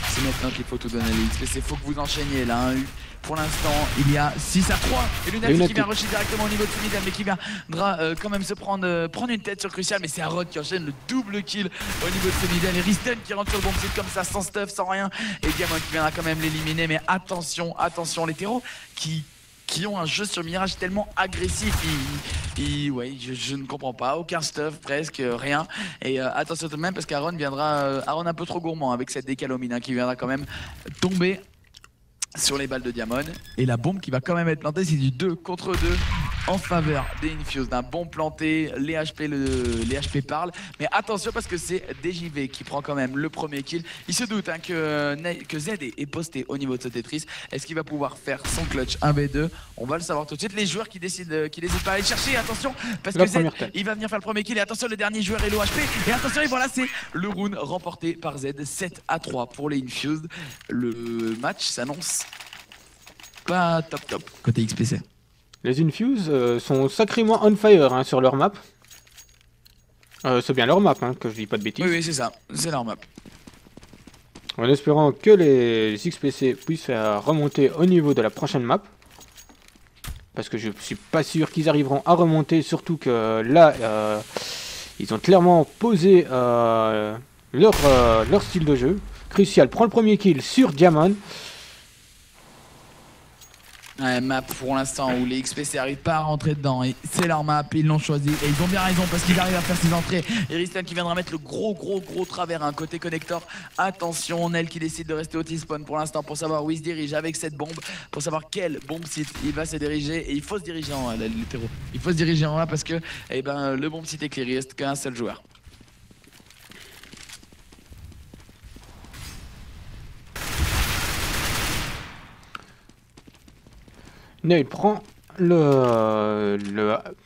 C'est maintenant qu'il faut tout donner les XPC, faut que vous enchaîniez là. Hein. Pour l'instant, il y a 6 à 3. Et Lunatic qui vient rusher directement au niveau de ce middle, mais qui viendra quand même se prendre une tête sur Crucial. Mais c'est Aaron qui enchaîne le double kill au niveau de ce middle. Et Riston qui rentre sur le bon site comme ça, sans stuff, sans rien. Et Diamond qui viendra quand même l'éliminer. Mais attention, les terreaux qui ont un jeu sur Mirage tellement agressif. Ouais, je ne comprends pas, aucun stuff, presque rien. Et attention tout de même parce qu'Aaron viendra, Aaron un peu trop gourmand avec cette décalomine hein, qui viendra quand même tomber sur les balles de Diamond. Et la bombe qui va quand même être plantée, c'est du 2 contre 2 en faveur des Infuse. D'un bon planté, les HP parlent. Mais attention parce que c'est DJV qui prend quand même le premier kill. Il se doute hein, que Z est posté au niveau de ce Tetris. Est-ce qu'il va pouvoir faire son clutch 1v2? On va le savoir tout de suite. Les joueurs qui décident pas à aller chercher, attention parce que Z il va venir faire le premier kill. Et attention le dernier joueur est l'OHP. Et attention et voilà c'est le round remporté par Z. 7 à 3 pour les Infused. Le match s'annonce pas top côté XPC. Les Infuse sont sacrément on fire hein, sur leur map. C'est bien leur map, hein, que je dis pas de bêtises. Oui, c'est ça, c'est leur map. En espérant que les XPC puissent faire remonter au niveau de la prochaine map. Parce que je suis pas sûr qu'ils arriveront à remonter, surtout que là, ils ont clairement posé leur style de jeu. Crucial prend le premier kill sur Diamond. Ouais, map pour l'instant où les XPC n'arrivent pas à rentrer dedans, et c'est leur map, ils l'ont choisi et ils ont bien raison parce qu'ils arrivent à faire ses entrées. Et Ristan qui viendra mettre le gros travers côté connector. Attention, Nel qui décide de rester au T-spawn pour l'instant pour savoir où il se dirige avec cette bombe, pour savoir quel bomb site il va se diriger. Et il faut se diriger en A, les terreaux. Il faut se diriger en A parce que le bomb site est clear, il reste qu'un seul joueur. Il prend le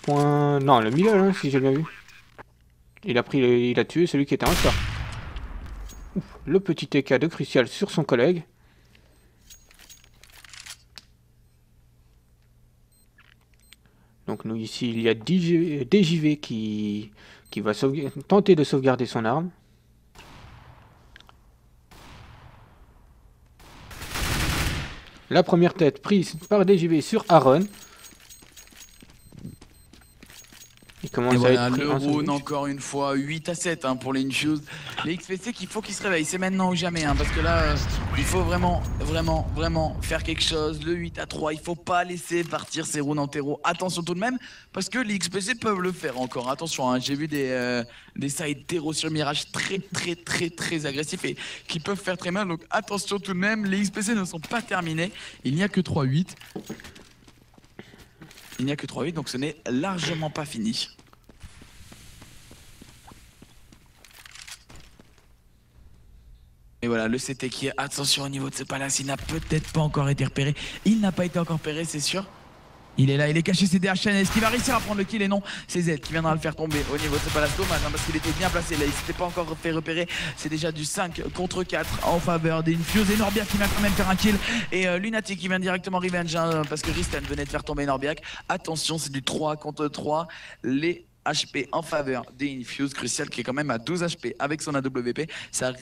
point... Non, le middle, hein, si j'ai bien vu. Il a tué celui qui était en sort. Le petit TK de Crucial sur son collègue. Donc nous ici, il y a DJV qui va tenter de sauvegarder son arme. La première tête prise par DJV sur Aaron. Il commence et voilà, à être le round encore une fois 8-7 pour les Infuse. Les XPC qu'il faut qu'ils se réveillent, c'est maintenant ou jamais parce que là il faut vraiment faire quelque chose. Le 8-3, il faut pas laisser partir ces rounds en terreau. Attention tout de même parce que les XPC peuvent le faire encore. Attention, j'ai vu des sides terreau sur Mirage très agressifs et qui peuvent faire très mal. Donc attention tout de même, les XPC ne sont pas terminés. Il n'y a que 3-8. Il n'y a que 3-8, donc ce n'est largement pas fini. Et voilà, le CT qui est, attention au niveau de ce palace, il n'a peut-être pas encore été repéré. Il n'a pas été encore repéré, c'est sûr. Il est là, il est caché, c'est DHN. Est-ce qu'il va réussir à prendre le kill? Et non, c'est Z qui viendra le faire tomber au niveau de ce palace. Dommage parce qu'il était bien placé là, il s'était pas encore fait repérer. C'est déjà du 5 contre 4 en faveur des Infuse. Et Norbiak qui vient quand même faire un kill. Et Lunatic qui vient directement revenge parce que Ristan venait de faire tomber Norbiak. Attention, c'est du 3 contre 3. Les HP en faveur des Infuse. Crucial qui est quand même à 12 HP avec son AWP. Ça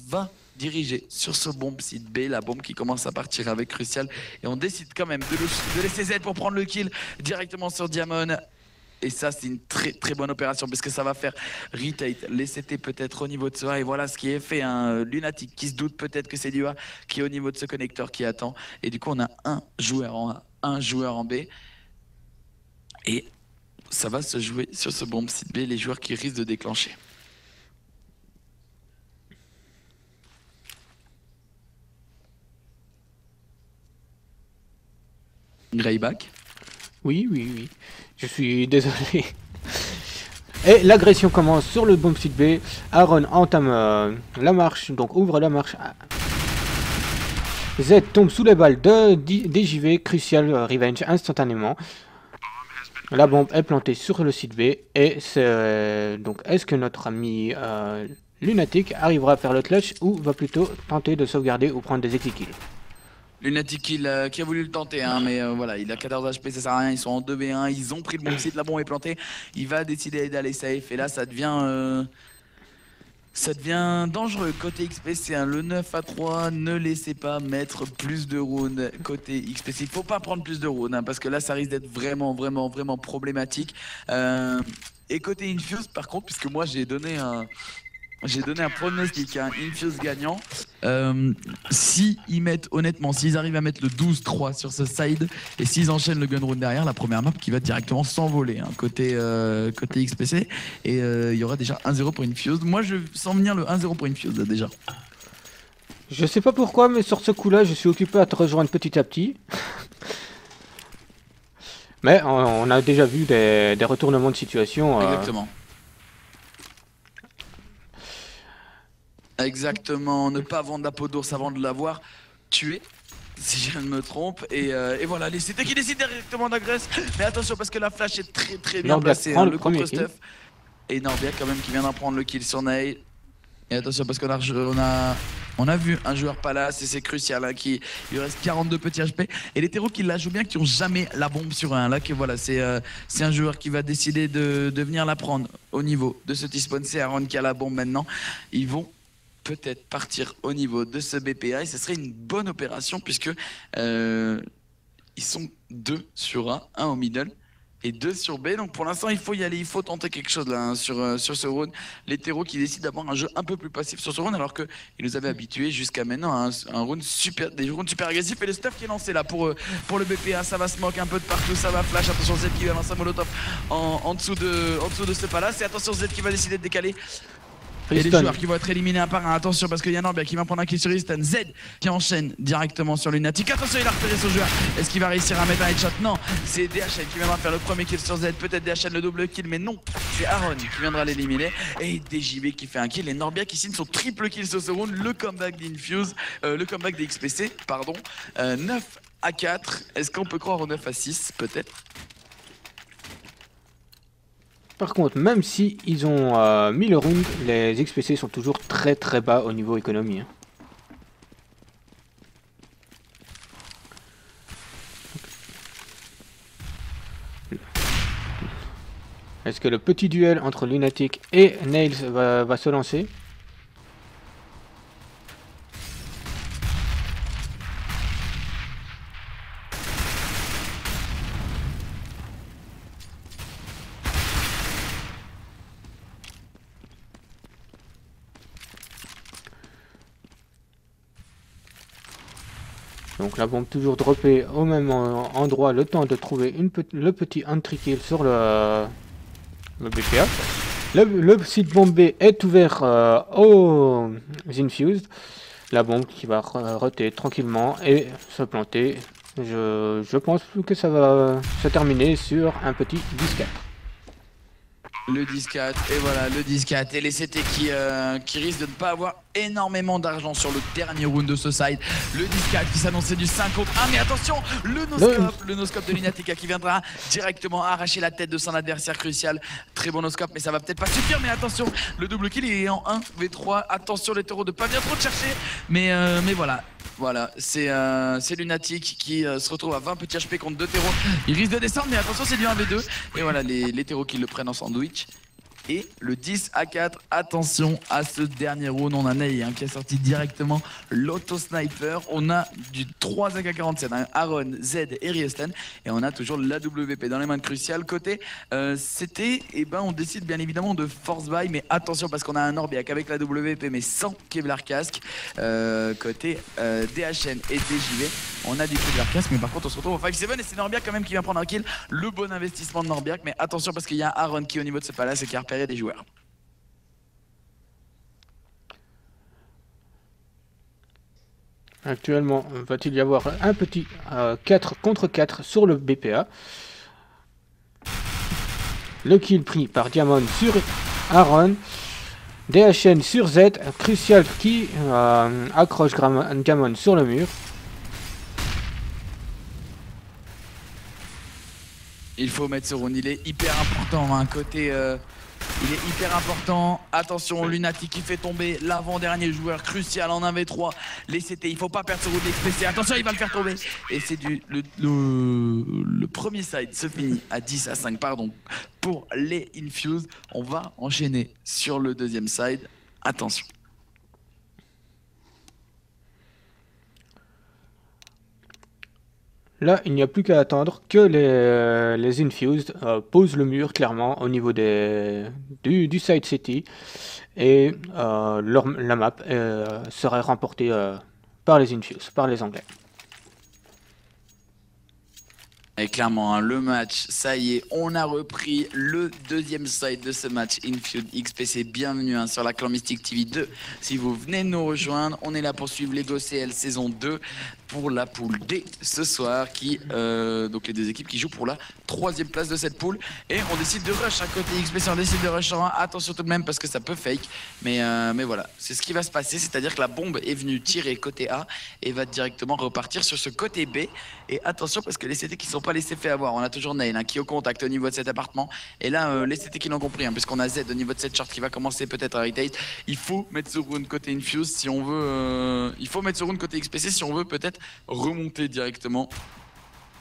va diriger sur ce bombe site B, la bombe qui commence à partir avec Crucial, et on décide quand même de laisser Z pour prendre le kill directement sur Diamond. Et ça c'est une très bonne opération parce que ça va faire retake les CT peut-être au niveau de ce A. Et voilà ce qui est fait, Lunatic qui se doute peut-être que c'est du A qui est au niveau de ce connecteur qui attend. Et du coup on a un joueur en A, un joueur en B. Et ça va se jouer sur ce bombe site B, les joueurs qui risquent de déclencher. Greyback. Oui. Je suis désolé. Et l'agression commence sur le bomb site B. Aaron entame la marche, donc ouvre la marche. Z tombe sous les balles de DJV. Crucial revenge instantanément. La bombe est plantée sur le site B. Et donc est-ce que notre ami Lunatic arrivera à faire le clutch ou va plutôt tenter de sauvegarder ou prendre des exekills? Lunatic qui a voulu le tenter, mais voilà, il a 14 HP, ça sert à rien, ils sont en 2v1, ils ont pris le bon site, la bombe est plantée, il va décider d'aller safe, et là ça devient dangereux côté XPC, le 9-3, ne laissez pas mettre plus de rounds côté XPC, il faut pas prendre plus de rounds, parce que là ça risque d'être vraiment problématique. Et côté Infuse par contre, puisque moi j'ai donné un pronostic, un Infuse gagnant. S'ils arrivent à mettre le 12-3 sur ce side et s'ils enchaînent le gun round derrière, la première map qui va directement s'envoler côté XPC, et il y aura déjà 1-0 pour Infuse. Moi je sens venir le 1-0 pour Infuse déjà. Je sais pas pourquoi, mais sur ce coup là je suis occupé à te rejoindre petit à petit. Mais on a déjà vu des retournements de situation. Exactement, ne pas vendre la peau d'ours avant de l'avoir tué, si je ne me trompe. Et voilà, les CT qui décident directement d'agresser. Mais attention parce que la flash est très bien placée, le contre-stuff. Et Norbiak quand même qui vient d'en prendre le kill sur Nail. Et attention parce qu'on a vu un joueur Palace et c'est crucial, il lui reste 42 petits HP. Et les terreaux qui la jouent bien, qui ont jamais la bombe sur un, là que voilà, c'est un joueur qui va décider de venir la prendre au niveau de ce T-spawn. C'est Aaron qui a la bombe maintenant. Ils vont peut-être partir au niveau de ce BPA et ce serait une bonne opération puisque ils sont 2 sur A, 1 au middle et 2 sur B. Donc pour l'instant il faut y aller, il faut tenter quelque chose là hein, sur ce round. Les terreaux qui décident d'avoir un jeu un peu plus passif sur ce round alors qu'ils nous avaient habitués jusqu'à maintenant à un round des rounds super agressifs. Et le stuff qui est lancé là pour le BPA, ça va smoke un peu de partout, ça va flash. Attention Z qui va lancer un molotov en dessous de ce palace. Et attention Z qui va décider de décaler. Et les joueurs qui vont être éliminés un par un, attention parce qu'il y a Norbia qui va prendre un kill sur Riston. Z qui enchaîne directement sur Lunatic. Attention, il a repéré son joueur. Est-ce qu'il va réussir à mettre un headshot? Non, c'est DHN qui viendra faire le premier kill sur Z. Peut-être DHN le double kill, mais non, c'est Aaron qui viendra l'éliminer. Et DJB qui fait un kill. Et Norbia qui signe son triple kill sur ce round. Le comeback d'Infuse, le comeback des XPC, pardon. 9 à 4. Est-ce qu'on peut croire au 9 à 6? Peut-être. Par contre, même si ils ont mis le round, les XPC sont toujours très bas au niveau économie. Hein. Est-ce que le petit duel entre Lunatic et Nails va se lancer? Donc la bombe toujours droppée au même endroit, le temps de trouver le petit entry kill sur le BPA. Le site bombe B est ouvert aux Infused. La bombe qui va roter tranquillement et se planter. Je pense que ça va se terminer sur un petit 10-4. Le 10-4 et voilà le 10-4 et les CT qui risquent de ne pas avoir énormément d'argent sur le dernier round de ce side. Le 10-4 qui s'annonçait du 5 contre 1 mais attention le noscope de Lunatica qui viendra directement arracher la tête de son adversaire crucial. Très bon noscope mais ça va peut-être pas suffire, mais attention le double kill il est en 1v3. Attention les taureaux de pas bien trop le chercher mais voilà, c'est Lunatic qui se retrouve à 20 petits HP contre 2 terreaux. Il risque de descendre mais attention c'est du 1v2. Et voilà les terreaux qui le prennent en sandwich. Et le 10 à 4, attention à ce dernier round. On a Ney qui a sorti directement l'auto-sniper. On a du 3 AK-47, hein, Aaron, Z et Riesten. Et on a toujours la WP dans les mains de Crucial. Côté CT, on décide bien évidemment de force buy. Mais attention parce qu'on a un Norbiac avec la WP mais sans Kevlar casque. Côté DHN et DJV, on a du Kevlar casque. Mais par contre on se retrouve au 5-7 et c'est Norbiac quand même qui vient prendre un kill. Le bon investissement de Norbiac. Mais attention parce qu'il y a Aaron qui est au niveau de ce palace et qui a repéré des joueurs. Actuellement, va-t-il y avoir un petit 4 contre 4 sur le BPA? Le kill pris par Diamond sur Aaron. DHN sur Z. Crucial qui accroche Diamond sur le mur. Il faut mettre ce round, il est hyper important, hein, côté... il est hyper important. Attention, Lunatic qui fait tomber l'avant-dernier joueur crucial en 1v3. Les CT, il faut pas perdre ce round d'XPC. Attention, il va le faire tomber. Et c'est le premier side se finit à 10 à 5, pardon, pour les Infuse. On va enchaîner sur le deuxième side. Attention. Là, il n'y a plus qu'à attendre que les Infused posent le mur clairement au niveau du side city et la map serait remportée par les Infused, par les Anglais. Et clairement, hein, le match, ça y est, on a repris le deuxième side de ce match. Infused XPC, bienvenue hein, sur la Clan Mystique TV 2. Si vous venez de nous rejoindre, on est là pour suivre Lego CL saison 2 pour la poule D ce soir. Donc les deux équipes qui jouent pour la 3e place de cette poule. Et on décide de rush à côté XPC, on décide de rush en 1. Attention tout de même parce que ça peut fake. Mais voilà, c'est ce qui va se passer. C'est-à-dire que la bombe est venue tirer côté A et va directement repartir sur ce côté B. Et attention parce que les CT qui sont pas laissés faire avoir. On a toujours Nail hein, qui est au contact au niveau de cet appartement. Et là, les CT qui l'ont compris, hein, puisqu'on a Z au niveau de cette short qui va commencer peut-être à rotate. Il faut mettre ce round côté Infuse si on veut. Il faut mettre ce round côté XPC si on veut peut-être remonter directement.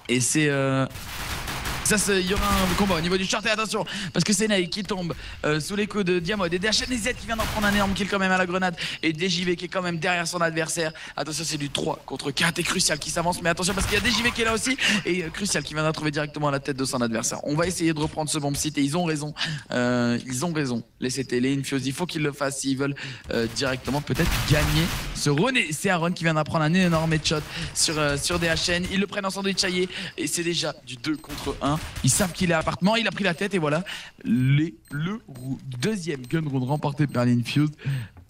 Et c'est Ça, il y aura un combat au niveau du short et attention parce que c'est Ney qui tombe sous les coups de Diamond et DHN et Z qui vient d'en prendre un énorme kill quand même à la grenade et DJV qui est quand même derrière son adversaire. Attention, c'est du 3 contre 4 et Crucial qui s'avance, mais attention parce qu'il y a DJV qui est là aussi et Crucial qui vient de trouver directement à la tête de son adversaire. On va essayer de reprendre ce bomb site et ils ont raison. Les CT, les Infuse, il faut qu'ils le fassent s'ils veulent directement peut-être gagner ce run. Et c'est Aaron qui vient d'apprendre un énorme headshot sur DHN. Ils le prennent en sandwichaillé et c'est déjà du 2 contre 1. Ils savent qu'il est à appartement, il a pris la tête et voilà le deuxième gun round remporté par l'Infuse.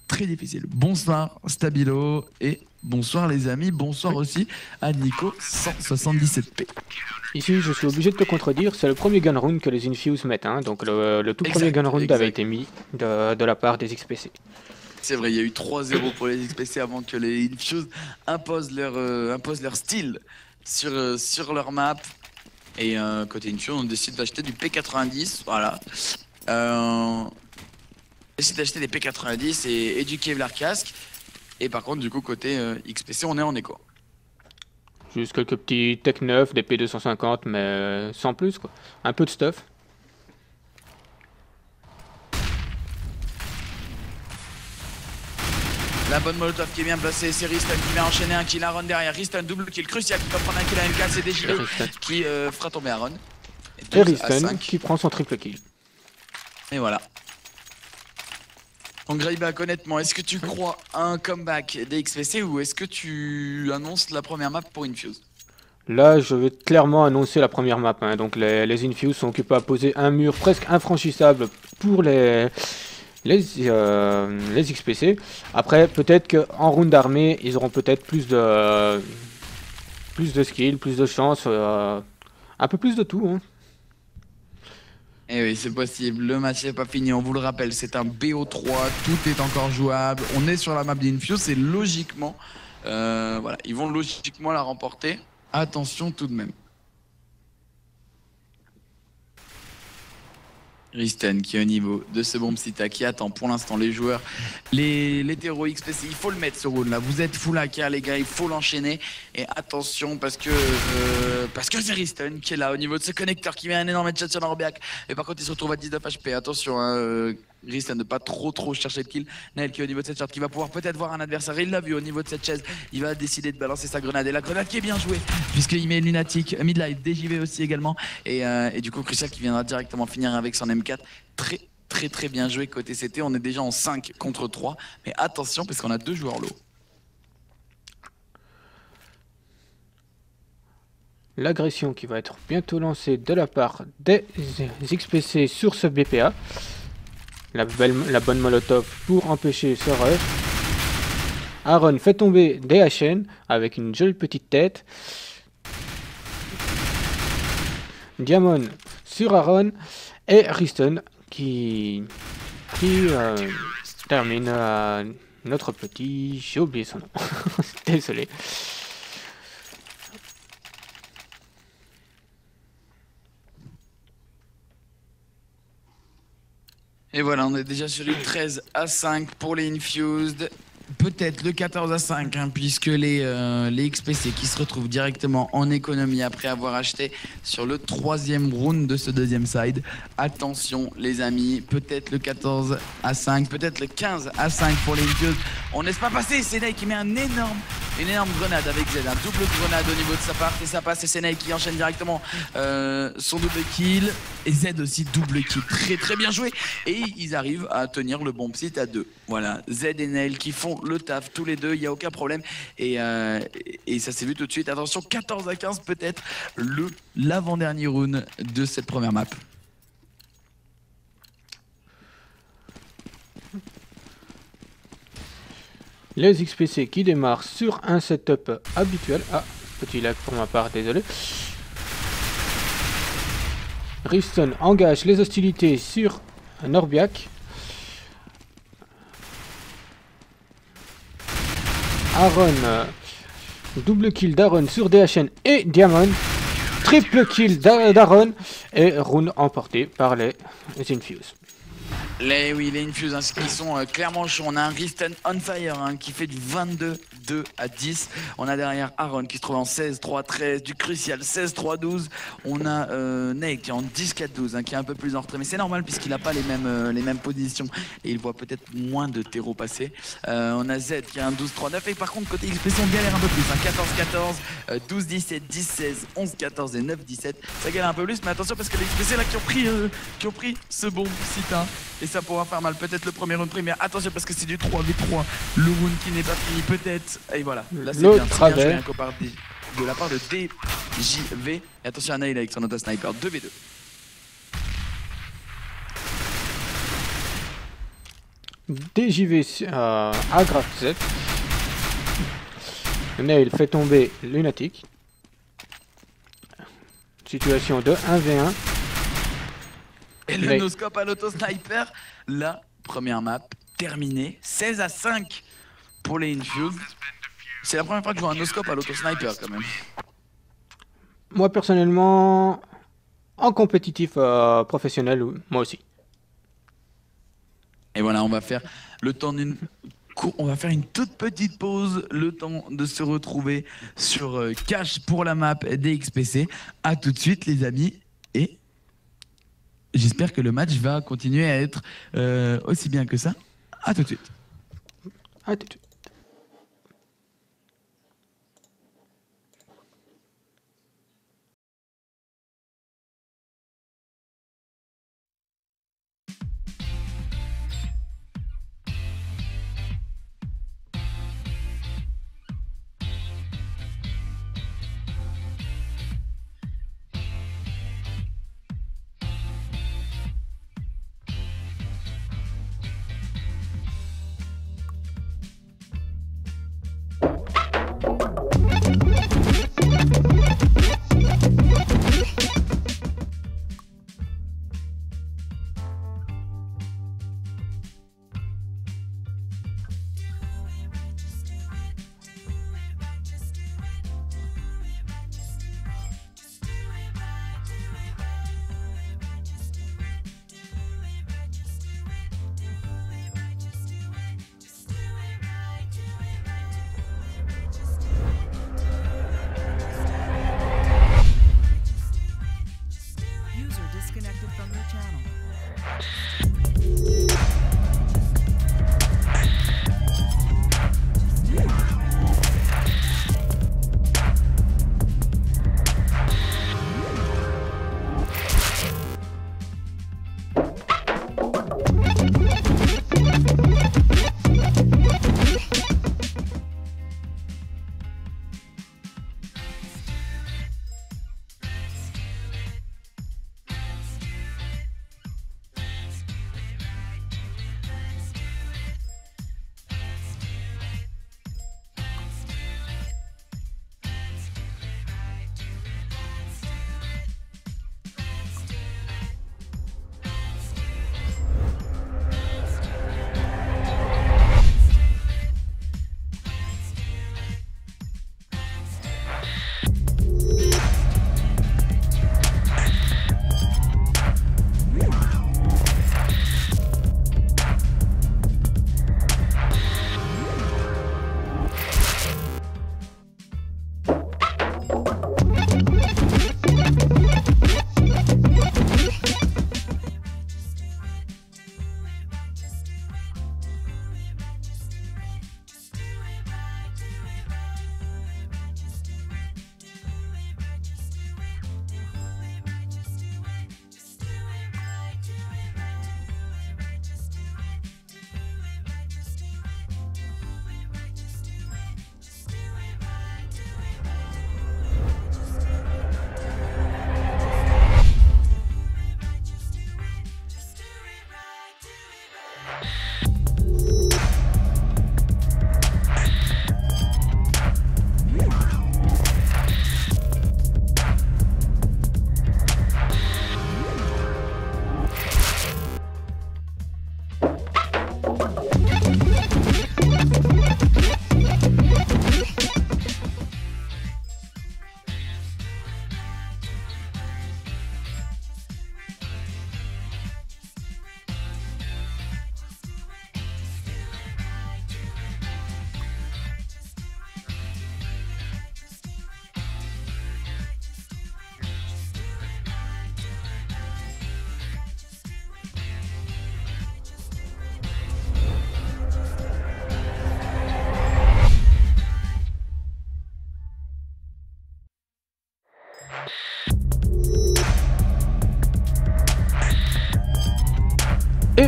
Très difficile. Bonsoir Stabilo et bonsoir les amis, bonsoir aussi à Nico 177p. Ici je suis obligé de te contredire, c'est le premier gun round que les Infuse mettent, hein. Donc le tout premier gun round avait été mis de la part des XPC. C'est vrai, il y a eu 3-0 pour les XPC avant que les Infuse imposent leur style sur leur map. Et côté Infuse, on décide d'acheter du P90, voilà. On décide d'acheter des P90 et du Kevlar casque. Et par contre, du coup, côté XPC, on est en écho. Juste quelques petits Tech 9, des P250, mais sans plus, quoi. Un peu de stuff. La bonne molotov qui est bien placée, c'est Riston qui vient enchaîner un kill, Aaron derrière, Riston double kill, Crucial qui va prendre un kill à MK, c'est DJV qui fera tomber Aaron. Et Riston qui prend son triple kill. Et voilà. Donc Greyback, honnêtement, est-ce que tu crois à un comeback des XPC ou est-ce que tu annonces la première map pour Infuse? Là, je vais clairement annoncer la première map, hein. Donc les Infuse sont occupés à poser un mur presque infranchissable pour les XPC. Après, peut-être qu'en round d'armée, ils auront peut-être plus de skill, plus de chance, un peu plus de tout, hein. Eh oui, c'est possible. Le match n'est pas fini, on vous le rappelle, c'est un BO3, tout est encore jouable. On est sur la map d'Infuse et logiquement, voilà, ils vont logiquement la remporter. Attention tout de même. Riston qui est au niveau de ce bomb site qui attend pour l'instant les joueurs, les terreaux XPC, il faut le mettre ce round là, vous êtes full AK les gars, il faut l'enchaîner et attention parce que c'est Riston qui est là au niveau de ce connecteur qui met un énorme headshot sur l'Orbiac et par contre il se retrouve à 19 HP, attention hein, Riston de pas trop chercher de kill. Naël qui est au niveau de cette charte qui va pouvoir peut-être voir un adversaire, il l'a vu au niveau de cette chaise, il va décider de balancer sa grenade et la grenade qui est bien jouée puisqu'il met Lunatic, Midlight, DJV aussi également et du coup Crucial qui viendra directement finir avec son M4. Très bien joué côté CT, on est déjà en 5 contre 3 mais attention parce qu'on a 2 joueurs low. L'agression qui va être bientôt lancée de la part des XPC sur ce BPA. La bonne molotov pour empêcher ce rush. Aaron fait tomber DHN avec une jolie petite tête. Diamond sur Aaron et Riston qui termine notre petit... J'ai oublié son nom. Désolé. Et voilà, on est déjà sur une 13-5 pour les Infused. Peut-être le 14-5, hein, puisque les XPC qui se retrouvent directement en économie après avoir acheté sur le 3e round de ce 2e side. Attention les amis, peut-être le 14-5, peut-être le 15-5 pour les Infused. On ne laisse pas passer, c'est Ney qui met une énorme grenade avec Z, un double grenade au niveau de sa part et ça passe et c'est Ney qui enchaîne directement son double kill et Z aussi double kill, très bien joué et ils arrivent à tenir le bomb site à 2. Voilà, Z et Naël qui font le taf tous les deux, il n'y a aucun problème et ça s'est vu tout de suite. Attention, 14-15 peut-être l'avant-dernier round de cette première map. Les XPC qui démarrent sur un setup habituel. Ah, petit lag pour ma part, désolé. Riston engage les hostilités sur Norbiac. Aaron, double kill d'Aaron sur DHN et Diamond. Triple kill d'Aaron et round emporté par les Infuse. Oui, les Infuse hein, qui sont clairement chauds. On a un Riston on fire hein, qui fait du 22-2-10. On a derrière Aaron qui se trouve en 16-3-13, du Crucial 16-3-12. On a Nate qui est en 10-4-12, hein, qui est un peu plus en retrait. Mais c'est normal puisqu'il n'a pas les mêmes positions et il voit peut-être moins de terreau passer. On a Z qui a un 12-3-9. Et par contre, côté XPC, on galère un peu plus. Hein, 14-14, 12-17, 10-16, 11-14 et 9-17. Ça galère un peu plus, mais attention parce que les XPC là qui ont pris ce bon site. Hein, et ça pourra faire mal, peut-être le premier round pris, mais attention parce que c'est du 3v3, le round qui n'est pas fini, peut-être, et voilà, là c'est bien joué de la part de DJV, et attention à Nail avec son auto-sniper, 2v2. DJV aggrave Z. Nail fait tomber Lunatic. Situation de 1v1. Et le no-scope à l'auto-sniper, la première map terminée, 16-5 pour les Infuse. C'est la première fois que je vois un no-scope à l'auto-sniper quand même. Moi personnellement, en compétitif professionnel, moi aussi. Et voilà, on va faire le temps d'une... On va faire une toute petite pause, le temps de se retrouver sur Cash pour la map des XPC. A tout de suite les amis, et... j'espère que le match va continuer à être aussi bien que ça. A tout de suite. À tout de suite.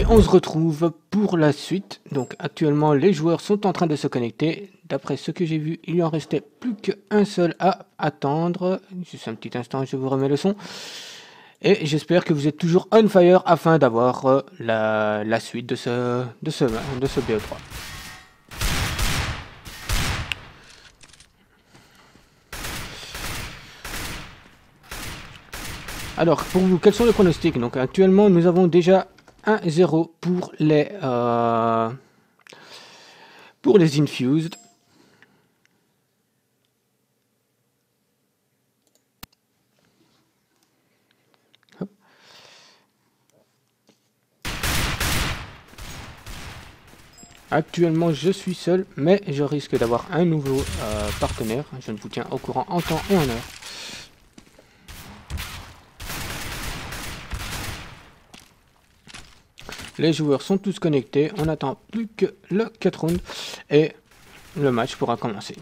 on se retrouve pour la suite. Donc actuellement les joueurs sont en train de se connecter. D'après ce que j'ai vu, il y en restait plus qu'un seul à attendre. Juste un petit instant, je vous remets le son. Et j'espère que vous êtes toujours on fire afin d'avoir la suite de ce BO3. Alors pour vous, quels sont les pronostics? Donc actuellement nous avons déjà 1-0 pour les Infused. Hop. Actuellement je suis seul, mais je risque d'avoir un nouveau partenaire. Je ne vous tiens au courant en temps et en heure. Les joueurs sont tous connectés, on n'attend plus que le 4 rounds et le match pourra commencer.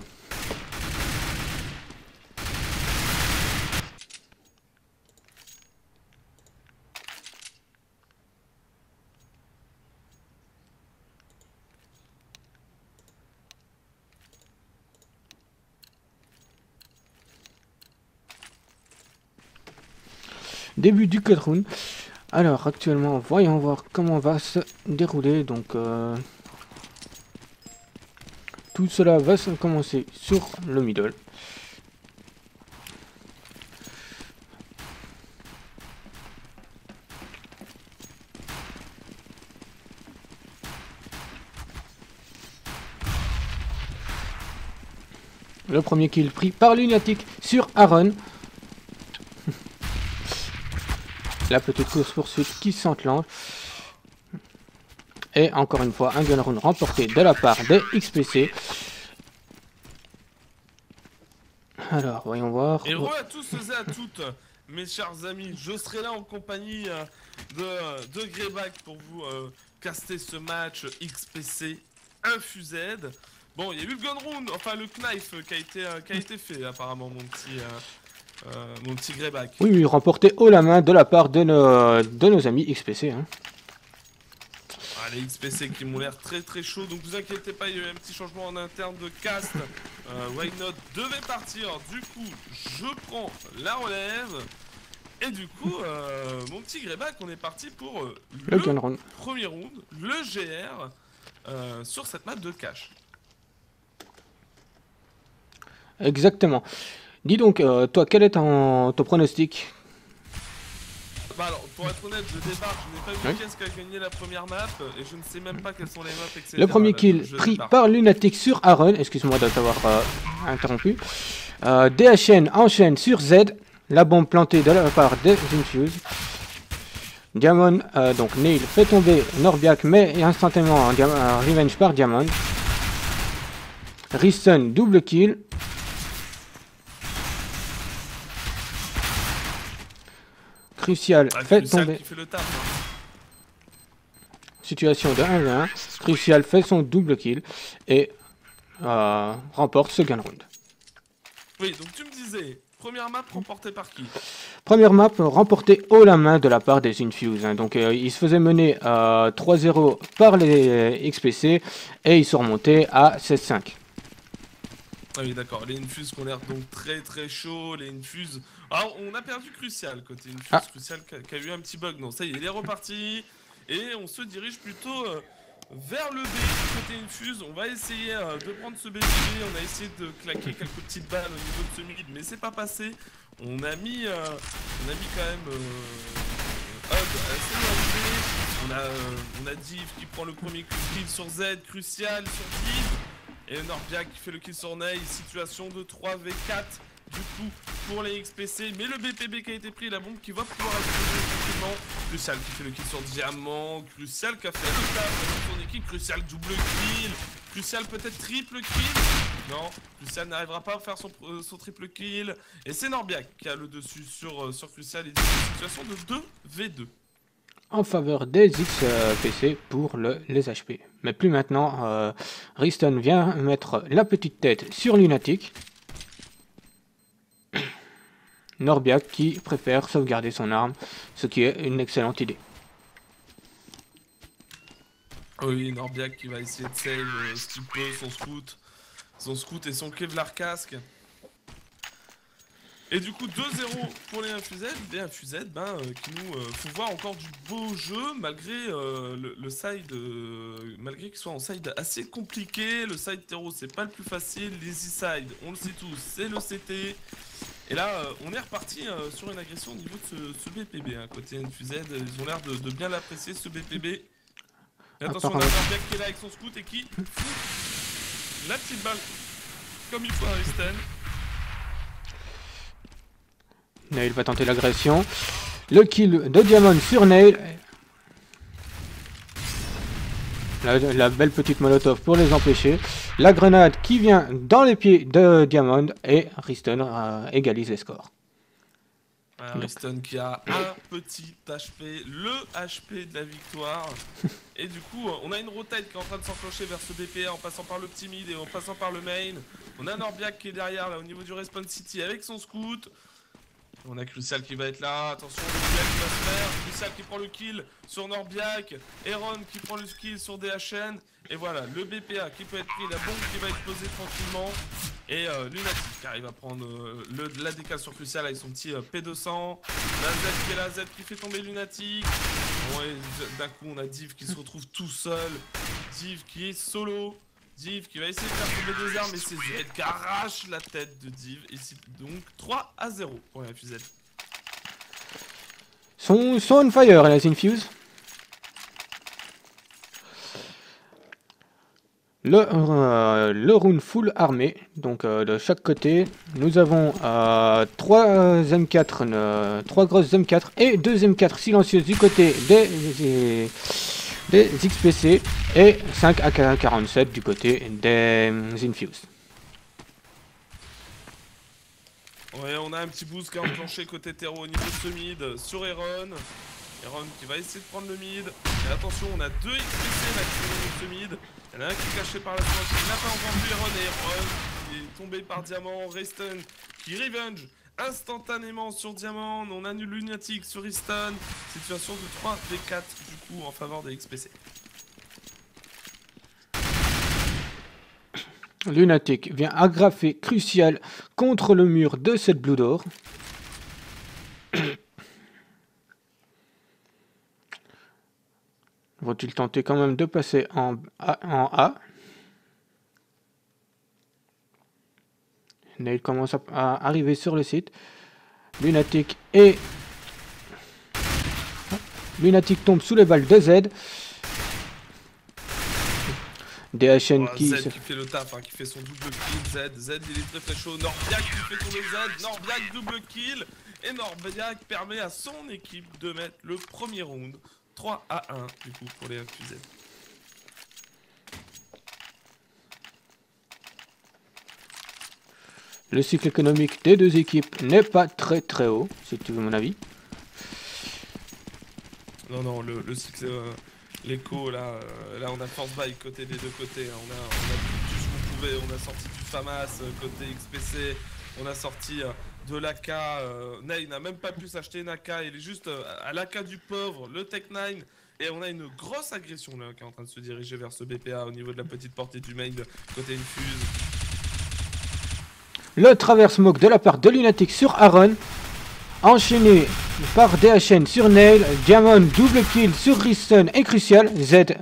Début du 4 rounds. Alors actuellement, voyons voir comment va se dérouler. Donc tout cela va se commencer sur le middle. Le premier kill pris par Lunatic sur Aaron. La petite course-poursuite qui s'enclenche. Et encore une fois, un gun round remporté de la part des XPC. Alors, voyons voir. Et re à tous et à toutes, mes chers amis. Je serai là en compagnie de Greyback pour vous caster ce match XPC Infused. Bon, il y a eu le gun round, enfin le knife qui a été fait apparemment, mon petit Greyback. Oui, oui, remporté haut la main de la part de nos amis XPC. Hein. Ah, les XPC qui m'ont l'air très très chaud, donc vous inquiétez pas, il y a eu un petit changement en interne de cast. Why Not devait partir, du coup je prends la relève. Et du coup, mon petit Greyback, on est parti pour le premier round, le GR, sur cette map de cache. Exactement. Dis donc, toi, quel est ton pronostic? Bah alors, pour être honnête, je débarque, je n'ai pas vu qu'est-ce qui a gagné la première map, et je ne sais même pas quelles sont les maps, etc. Le premier kill pris par Lunatic sur Aaron, excuse-moi de t'avoir interrompu. DHN enchaîne sur Z, la bombe plantée de la part des Infuse. Diamond, donc Neil fait tomber Norbiak, mais instantanément revenge par Diamond. Riston, double kill. Crucial fait tomber. Qui fait le taf, hein. Situation de 1v1. Crucial fait son double kill et remporte ce gun round. Oui, donc tu me disais, première map remportée par qui? Première map remportée haut la main de la part des Infuse. Hein. Donc ils se faisaient mener 3-0 par les XPC et ils sont remontés à 16-5. Ah oui, d'accord, les Infuse qui ont l'air donc très très chaud, les Infuse... Alors, on a perdu Crucial, côté Infuse, Crucial qui a eu un petit bug. Non, ça y est, il est reparti, et on se dirige plutôt vers le B, côté Infuse. On va essayer de prendre ce BG, on a essayé de claquer quelques petites balles au niveau de ce mid, mais c'est pas passé. On a mis quand même... on a Div qui prend le premier kill sur Z, Crucial sur Div. Et Norbiak qui fait le kill sur Ney, situation de 3v4 du coup pour les XPC. Mais le BPB qui a été pris, la bombe qui va pouvoir exploser tranquillement. Crucial qui fait le kill sur Diamant, Crucial qui a fait le taf dans son équipe, Crucial double kill, Crucial peut-être triple kill. Non, Crucial n'arrivera pas à faire son triple kill. Et c'est Norbiak qui a le dessus sur Crucial, et une situation de 2v2. En faveur des XPC pour les HP. Mais plus maintenant, Riston vient mettre la petite tête sur Lunatic. Norbiak qui préfère sauvegarder son arme, ce qui est une excellente idée. Oui, Norbiak qui va essayer de save ce qu'il peut, son scout et son Kevlar casque. Et du coup 2-0 pour les Infused, des Infused qui nous font voir encore du beau jeu malgré le side, malgré qu'ils soient en side assez compliqué. Le side terreau c'est pas le plus facile, les e-side on le sait tous, c'est le CT. Et là on est reparti sur une agression au niveau de ce BPB, hein. Côté Infused, ils ont l'air de bien l'apprécier ce BPB. Et attention, on a Norbiak qui est là avec son scout et qui fout la petite balle comme il faut à Risten. Nail va tenter l'agression. Le kill de Diamond sur Nail. La belle petite molotov pour les empêcher. La grenade qui vient dans les pieds de Diamond. Et Risten égalise les scores. Risten qui a un petit HP, le HP de la victoire. Et du coup, on a une rotate qui est en train de s'enclencher vers ce BPA en passant par le petit mid et en passant par le main. On a Norbiak qui est derrière là au niveau du Respawn City avec son scout. On a Crucial qui va être là, attention, Norbiak qui va se faire, Crucial qui prend le kill sur Norbiak, Heron qui prend le kill sur DHN, et voilà, le BPA qui peut être pris, la bombe qui va exploser tranquillement, et Lunatic qui arrive à prendre la décale sur Crucial avec son petit P200, la Z qui est la Z qui fait tomber Lunatic, bon, et d'un coup on a Div qui se retrouve tout seul, Div qui est solo, Div qui va essayer de faire tomber des armes, mais c'est Z qui arrache la tête de Div. Et c'est donc 3-0 pour les Infused. Sont on fire les Infuse. Le round full armé. Donc de chaque côté, nous avons 3 M4, 3 grosses M4 et 2 M4 silencieuses du côté des XPC et 5 AK-47 du côté des Infuse. Ouais, on a un petit boost qui est enclenché côté terreau au niveau de ce mid sur Heron. Heron qui va essayer de prendre le mid. Et attention, on a 2 XPC là qui sont dans ce mid. Il y en a un qui est caché par la droite, il n'a pas encore vu Heron et Heron qui est tombé par Diamant. Risten qui revenge instantanément sur Diamant. On annule Lunatic sur Risten. Situation de 3v4 du coup en faveur des XPC. Lunatic vient agrafer Crucial contre le mur de cette Blue Door. Vont-ils tenter quand même de passer en A? Nail commence à arriver sur le site. Lunatic tombe sous les balles de Z. DHN qui fait le taf, hein, qui fait son double kill. Z il est très chaud. Norbiak qui fait tomber Z. Norbiak double kill. Et Norbiak permet à son équipe de mettre le premier round 3-1 du coup pour les Infused. Le cycle économique des deux équipes n'est pas très haut, si tu veux mon avis. Non, le cycle, l'écho là, on a force buy côté des deux côtés. Hein. On a tout ce qu'on pouvait, on a sorti du FAMAS côté XPC, on a sorti de l'AK. Nail n'a même pas pu s'acheter une AK, il est juste à l'AK du pauvre, le Tech 9. Et on a une grosse agression là qui est en train de se diriger vers ce BPA au niveau de la petite portée du main côté Infuse. Le travers smoke de la part de Lunatic sur Aaron. Enchaîné par DHN sur Nail. Diamond double kill sur Risten et Crucial. Z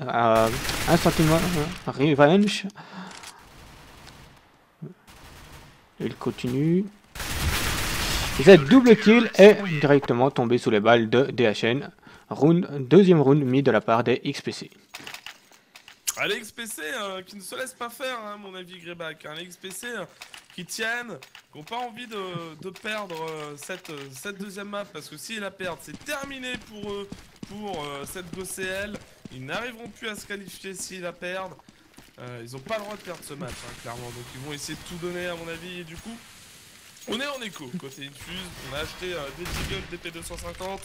instantanément revenge. Il continue. Z double kill est directement tombé sous les balles de DHN. Deuxième round mis de la part des XPC. Les XPC qui ne se laissent pas faire, hein, à mon avis, Greyback. Les XPC qui tiennent, qui n'ont pas envie de perdre cette deuxième map, parce que s'ils la perdent, c'est terminé pour eux, pour cette GoCL. Ils n'arriveront plus à se qualifier s'ils la perdent. Ils n'ont pas le droit de perdre ce match, hein, clairement. Donc ils vont essayer de tout donner, à mon avis, et du coup, on est en écho. Côté Infuse, on a acheté des Deagle DP250.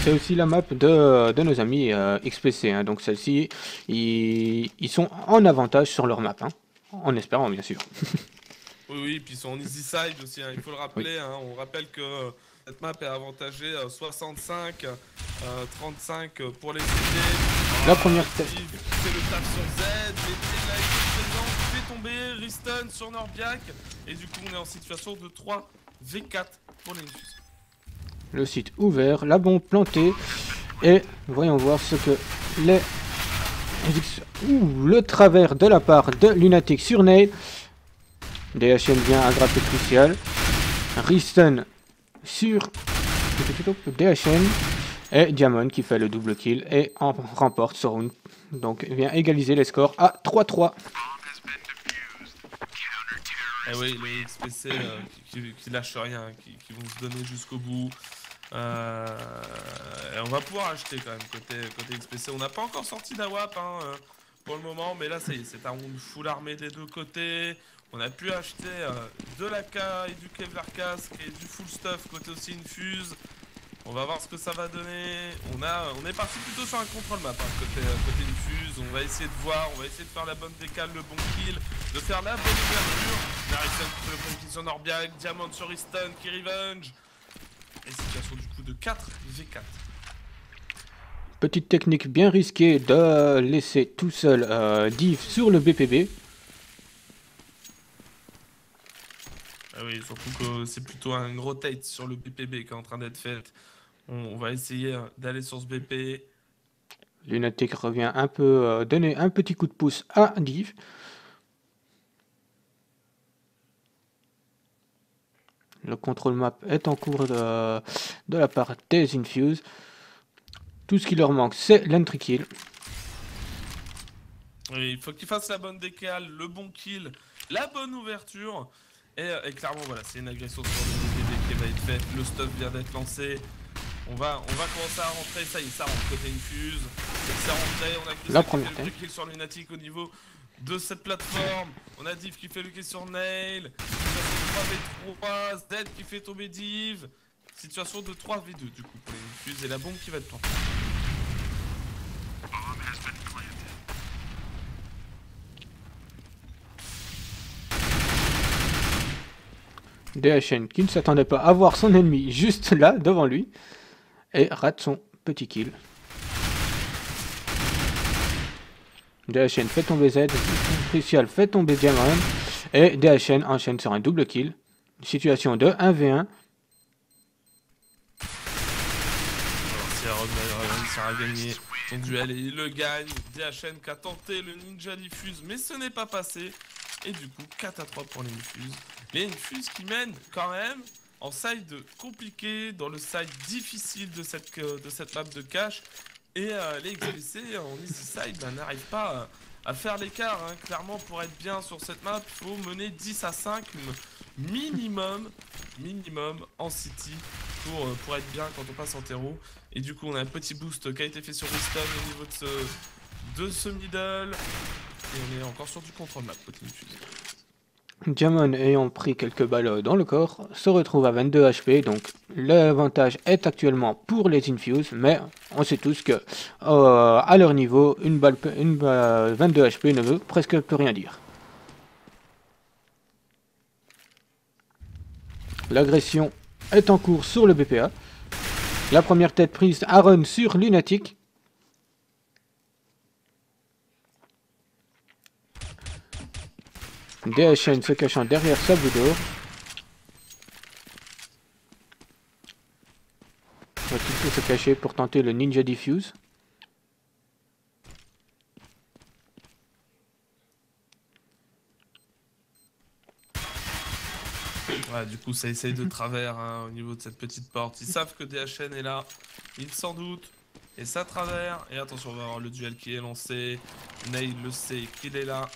C'est aussi la map de nos amis XPC, hein. Donc celle-ci, ils sont en avantage sur leur map, hein. En espérant bien sûr. Oui, puis ils sont en easy side aussi, hein. Il faut le rappeler, oui. Hein. On rappelle que cette map est avantagée 65, 35 pour les CD. La première tête. Steve fait le taf sur Z, les là présent, fait tomber Riston sur Norbiak. Et du coup, on est en situation de 3v4 pour les Infuse. Le site ouvert, la bombe plantée. Et voyons voir ce que les... Ouh, le travers de la part de Lunatic sur Nail. DHN vient aggrapper Crucial. Riston sur DHN. Et Diamond qui fait le double kill et en remporte ce round. Donc vient égaliser les scores à 3-3. Eh oui, les XPC qui lâchent rien, qui vont se donner jusqu'au bout. Et on va pouvoir acheter quand même côté XPC. On n'a pas encore sorti d'AWAP pour le moment, mais là ça y est, c'est un round full armé des deux côtés. On a pu acheter de l'AK et du Kevlar Casque et du full stuff côté aussi Infuse. On va voir ce que ça va donner. On est parti plutôt sur un contrôle map côté Infuse. On va essayer de voir, on va essayer de faire la bonne décale, le bon kill, de faire la bonne ouverture. Harrison qui fait le bon kill sur Norbiak, Diamond sur Riston qui revenge. Et situation du coup de 4v4. Petite technique bien risquée de laisser tout seul Div sur le BPB. Ah oui, surtout que c'est plutôt un rotate sur le BPB qui est en train d'être fait. On va essayer d'aller sur ce BP. Lunatic revient un peu donner un petit coup de pouce à Div. Le contrôle map est en cours de la part des Infuse. Tout ce qui leur manque, c'est l'entry kill. Oui, il faut qu'ils fassent la bonne décale, le bon kill, la bonne ouverture. Et clairement, voilà, c'est une agression sur le BPB qui va être faite. Le stuff vient d'être lancé. On va commencer à rentrer. Ça y est, ça rentre côté Infuse. C'est rentré. On a la première le kill sur Lunatic au niveau de cette plateforme. On a Div qui fait le kill sur Nail. Situation de 3v3. Z qui fait tomber Div. Situation de 3v2 du coup pour les Infuse et la bombe qui va être plantée. DHN qui ne s'attendait pas à voir son ennemi juste là devant lui et rate son petit kill. DHN fait tomber Z, Crucial fait tomber Diamond et DHN enchaîne sur un double kill. Situation de 1v1. Alors si Aaron va réussir à gagner son duel et il le gagne. DHN qui a tenté le ninja diffuse mais ce n'est pas passé. Et du coup 4-3 pour les Infuse. Les Infuse qui mènent quand même en side compliqué, dans le side difficile de cette map de cache. Et les XPC en easy side n'arrivent pas à faire l'écart. Clairement pour être bien sur cette map, il faut mener 10-5 minimum en city pour être bien quand on passe en terreau. Et du coup on a un petit boost qui a été fait sur Riston au niveau de ce middle. Et on est encore sur du contrôle map côté Infuse. Diamond ayant pris quelques balles dans le corps se retrouve à 22 HP, donc l'avantage est actuellement pour les Infuse, mais on sait tous que à leur niveau, une balle 22 HP ne veut presque plus rien dire. L'agression est en cours sur le BPA. La première tête prise Aaron sur Lunatic. DHN se cachant derrière sa boue d'or. Va-t-il se cacher pour tenter le ninja diffuse? Ouais, du coup ça essaye de travers au niveau de cette petite porte. Ils savent que DHN est là, ils s'en doutent. Et ça travers. Et attention, on va avoir le duel qui est lancé. Nail le sait qu'il est là.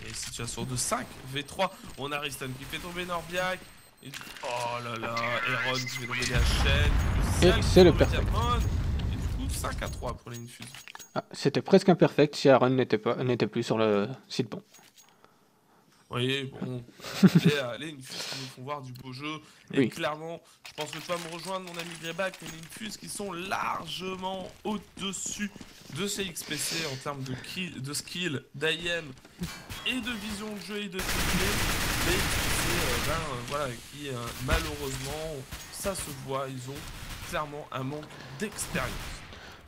Et situation de 5v3. On a Riston qui fait tomber Norbiak. Et... oh là là, Aaron qui fait tomber DHN. Et c'est le perfect. Et du coup 5-3 pour les Infuse. Ah, c'était presque imperfect si Aaron n'était plus sur le site bon. Oui, bon, les Infuse qui nous font voir du beau jeu. Et oui. Clairement, je pense que tu vas me rejoindre, mon ami Greyback, mais les Infuse qui sont largement au-dessus de ces XPC en termes de skill, d'IM et de vision de jeu et de technique. Les XPC, voilà, qui malheureusement, ça se voit, ils ont clairement un manque d'expérience.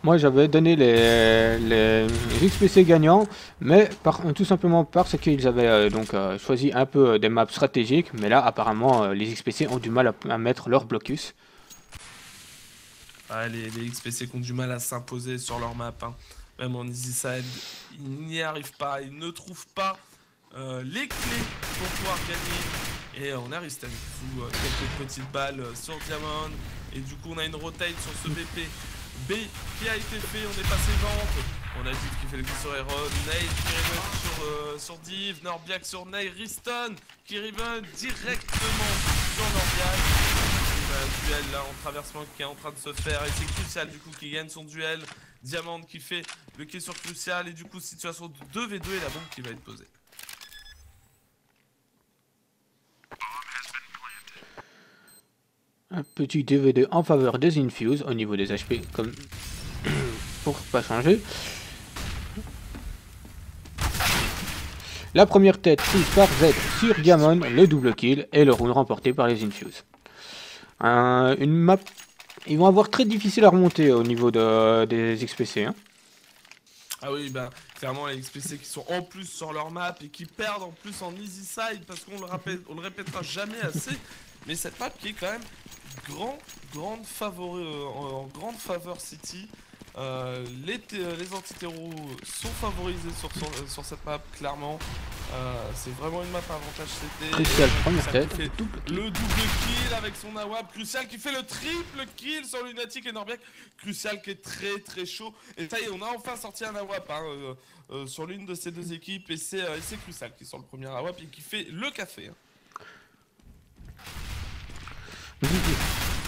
Moi j'avais donné les XPC gagnants, mais tout simplement parce qu'ils avaient choisi un peu des maps stratégiques, mais là apparemment les XPC ont du mal à mettre leur blocus. Ah, les XPC qui ont du mal à s'imposer sur leur map, hein. Même en Easy Side, ils n'y arrivent pas, ils ne trouvent pas les clés pour pouvoir gagner. Et on a Risten qui fout quelques petites balles sur Diamond. Et du coup on a une rotate sur ce BP. B qui a été fait, on est passé vente. On a Div qui fait le coup sur Heron, Nate qui reven sur Div, Norbiak sur Nate, Riston qui reven directement sur Norbiak. Un duel là en traversement qui est en train de se faire et c'est Crucial du coup qui gagne son duel. Diamond qui fait le kill sur Crucial et du coup situation de 2v2 et la bombe qui va être posée. Un petit 2v2 en faveur des Infuse au niveau des HP, comme pour pas changer. La première tête prise par Z sur Diamond, le double kill et le round remporté par les Infuse. Une map, ils vont avoir très difficile à remonter au niveau des XPC. Hein. Ah oui, bah clairement les XPC qui sont en plus sur leur map et qui perdent en plus en easy side parce qu'on le répétera jamais assez. Mais cette map qui est quand même en grande faveur City. Les antiterros sont favorisés sur cette map, clairement. C'est vraiment une map à avantage CT. Crucial, première tête. Le double kill avec son AWP. Crucial qui fait le triple kill sur Lunatic et Norbiak. Crucial qui est très chaud. Et ça y est, on a enfin sorti un AWP sur l'une de ces deux équipes. Et c'est Crucial qui sort le premier AWP et qui fait le café. Hein.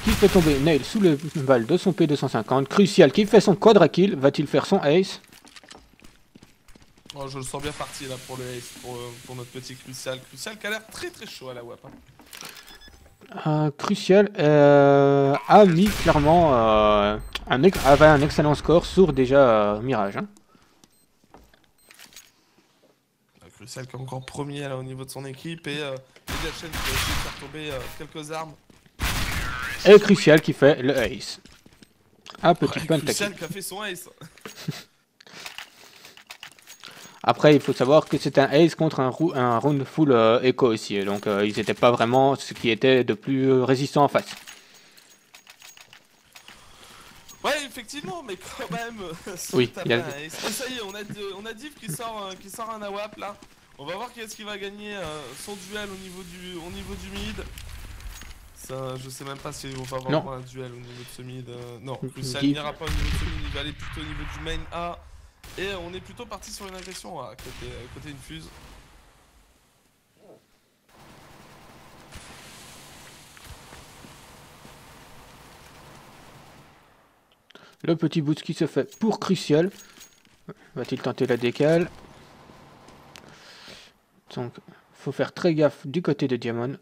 Qui fait tomber Nail sous le balle de son P250. Crucial qui fait son quadra kill. Va-t-il faire son ace? Oh, je le sens bien parti là pour le ace, pour notre petit Crucial. Crucial qui a l'air très chaud à la WAP. Hein. Crucial a mis clairement avait un excellent score sur déjà Mirage. Hein. Crucial qui est encore premier là, au niveau de son équipe et Ligachen qui va essayer de faire tomber quelques armes. Et Crucial qui fait le ace. Un petit pentakill. Crucial qui a fait son ace. Après, il faut savoir que c'est un ace contre un round full echo aussi. Donc, ils n'étaient pas vraiment ce qui était de plus résistant en face. Ouais, effectivement, mais quand même. Oui, il y a... Et ça y est, on a Div qui sort un AWP là. On va voir qui est-ce qui va gagner son duel au niveau du mid. Ça, je sais même pas si on va avoir un duel au niveau de ce mid. Non, Crucial n'ira pas au niveau de ce mid, il va aller plutôt au niveau du main A. Et on est plutôt parti sur une agression à côté Infuse. Le petit boost qui se fait pour Crucial. Va-t-il tenter la décale? Donc, faut faire très gaffe du côté de Diamond.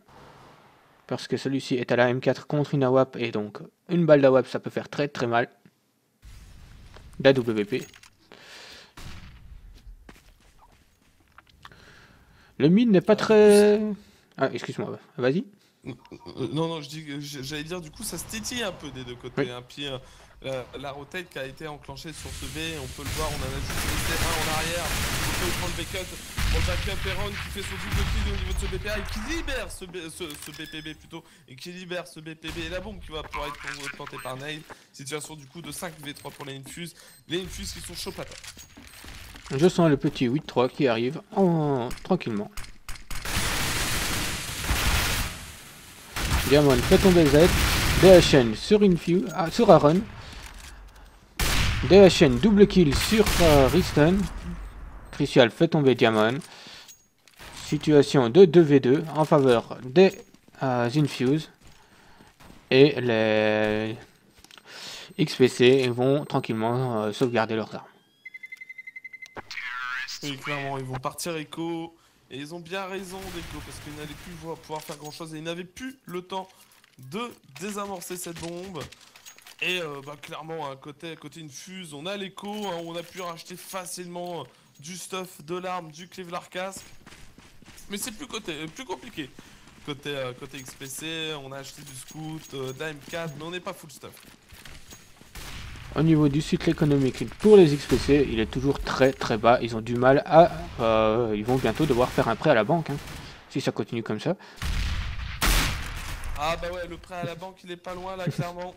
Parce que celui-ci est à la M4 contre une AWP. Et donc, une balle d'AWP, ça peut faire très mal. D'AWP. Le mid n'est pas très... Ah, excuse-moi, vas-y. Non, j'allais dire, du coup, ça se tétille un peu des deux côtés. Oui. Hein. Puis la rotate qui a été enclenchée sur ce B, on peut le voir, on en a juste laissé un en arrière. On peut prendre le backup Heron qui fait son double kill au niveau de ce BPA et qui libère ce BPB plutôt, et qui libère ce BPB et la bombe qui va pouvoir être plantée par Nail. Situation du coup de 5v3 pour les Infuse. Les Infuse qui sont chauds patates. Je sens le petit 8-3 qui arrive tranquillement. Diamond fait tomber Z. DHN sur Aaron. DHN double kill sur Riston. Crucial fait tomber Diamond. Situation de 2v2 en faveur des Infuse. Et les XPC vont tranquillement sauvegarder leurs armes. Oui, clairement, ils vont partir écho. Et ils ont bien raison d'écho parce qu'ils n'allaient plus pouvoir faire grand chose et ils n'avaient plus le temps de désamorcer cette bombe. Et clairement, côté Infuse, on a l'écho, hein, on a pu racheter facilement du stuff, de l'arme, du Kevlar casque. Mais c'est plus compliqué. Côté XPC, on a acheté du scout, de la M4, mais on n'est pas full stuff. Au niveau du cycle économique pour les XPC, il est toujours très très bas. Ils ont du mal à... ils vont bientôt devoir faire un prêt à la banque, hein, si ça continue comme ça. Ah bah ouais, le prêt à la banque il est pas loin là clairement.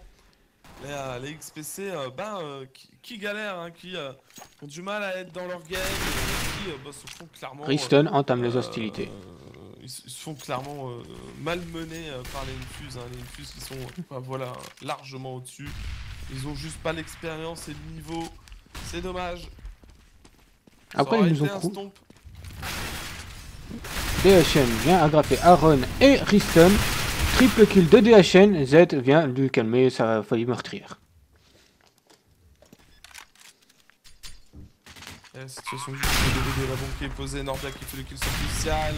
Les XPC qui galèrent, hein, qui ont du mal à être dans leur game, qui se font clairement... Riston entame les hostilités. Ils se font clairement malmenés par les Infuse, hein, les Infuse qui sont voilà, largement au-dessus. Ils ont juste pas l'expérience et le niveau, c'est dommage. Après ils nous ont un stomp. DHN vient agrafer Aaron et Riston. Triple kill de DHN, Z vient lui calmer sa folie meurtrière. La situation du DVD, la bombe qui est posée, Norbia qui fait le kill sur Crucial,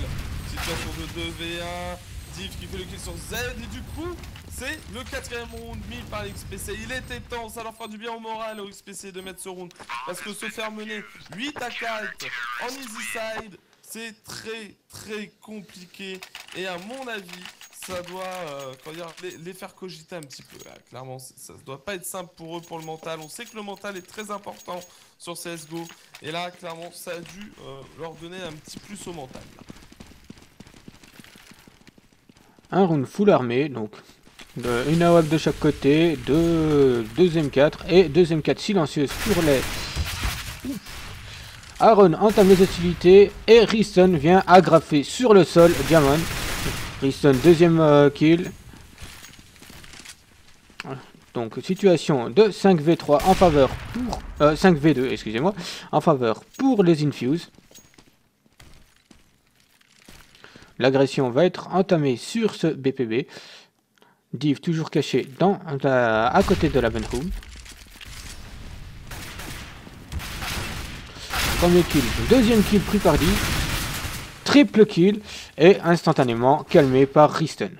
situation de 2v1, Div qui fait le kill sur Z, et du coup, c'est le 4ème round mis par l'XPC. Il était temps, ça leur fera du bien au moral au XPC de mettre ce round, parce que se faire mener 8 à 4 en easy side, c'est très très compliqué, et à mon avis, ça doit les faire cogiter un petit peu. Là. Clairement, ça ne doit pas être simple pour eux, pour le mental. On sait que le mental est très important sur CSGO. Et là, clairement, ça a dû leur donner un petit plus au mental. Là. Un round full armé, donc une AWP de chaque côté, deux M4 et deux M4 silencieuses pour les... Aaron entame les hostilités et Riston vient agrafer sur le sol Diamond. Riston deuxième kill. Donc situation de 5v3 en faveur pour 5v2 excusez-moi en faveur pour les Infuse. L'agression va être entamée sur ce BPB. Div toujours caché à côté de la vent room. Premier kill, deuxième kill pris par Div. Triple kill et instantanément calmé par Riston.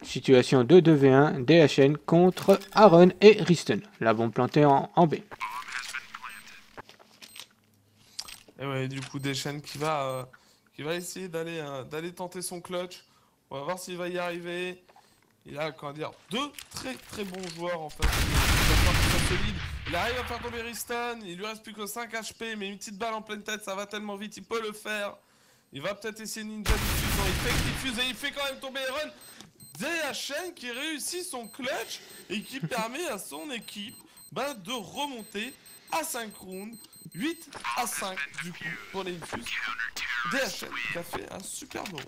Situation de 2v1, DHN contre Aaron et Riston. La bombe plantée en B. Et ouais, du coup, DHN qui va essayer d'aller tenter son clutch. On va voir s'il va y arriver. Il a, comment dire, deux très très bons joueurs en fait. Il arrive à faire tomber Riston. Il lui reste plus que 5 HP, mais une petite balle en pleine tête, ça va tellement vite, il peut le faire. Il va peut-être essayer Ninja Diffuse, non, il fait Diffuse et il fait quand même tomber Aaron. DHN qui réussit son clutch et qui permet à son équipe de remonter à 5 rounds, 8 à 5 du coup pour les Infuse. DHN qui a fait un superbe round.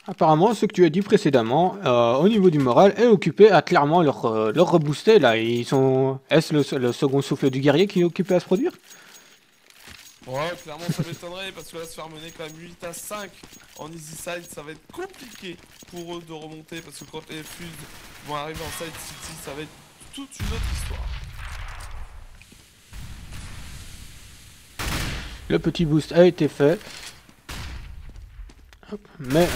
Apparemment, ce que tu as dit précédemment, au niveau du moral, est occupé à clairement leur rebooster là. Ils sont... Est-ce le second souffle du guerrier qui est occupé à se produire? Ouais, clairement ça m'étonnerait parce que là se faire mener quand même 8 à 5 en easy side, ça va être compliqué pour eux de remonter parce que quand les Fuse vont arriver en side city, ça va être toute une autre histoire. Le petit boost a été fait. Mais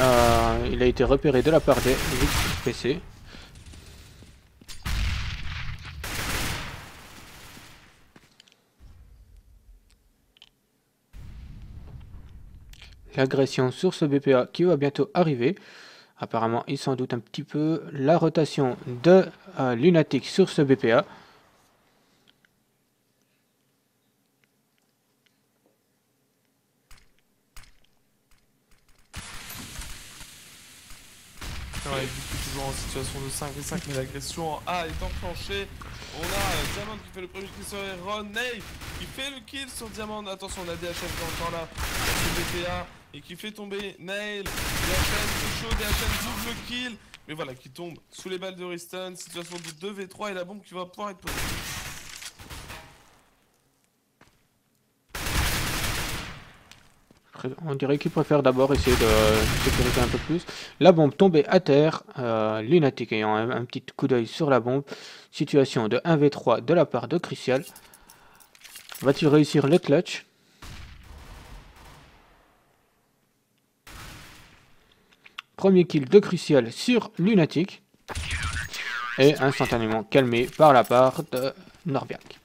il a été repéré de la part des XPC. L'agression sur ce BPA qui va bientôt arriver. Apparemment, il s'en doute un petit peu. La rotation de Lunatic sur ce BPA. Ouais, du coup, toujours en situation de 5v5, mais l'agression en A est enclenchée. On a Diamond qui fait le premier kill sur Aaron, Nave qui fait le kill sur Diamond. Attention, on a DHN qui est encore là, sur BPA, et qui fait tomber Nail. DHN c'est chaud, DHN double le kill, mais voilà, qui tombe sous les balles de Riston. Situation de 2v3 et la bombe qui va pouvoir être posée. On dirait qu'il préfère d'abord essayer de sécuriser un peu plus. La bombe tombée à terre. Lunatic ayant un petit coup d'œil sur la bombe. Situation de 1v3 de la part de Crucial. Va-t-il réussir le clutch? Premier kill de Crucial sur Lunatic. Et instantanément calmé par la part de Norbiak.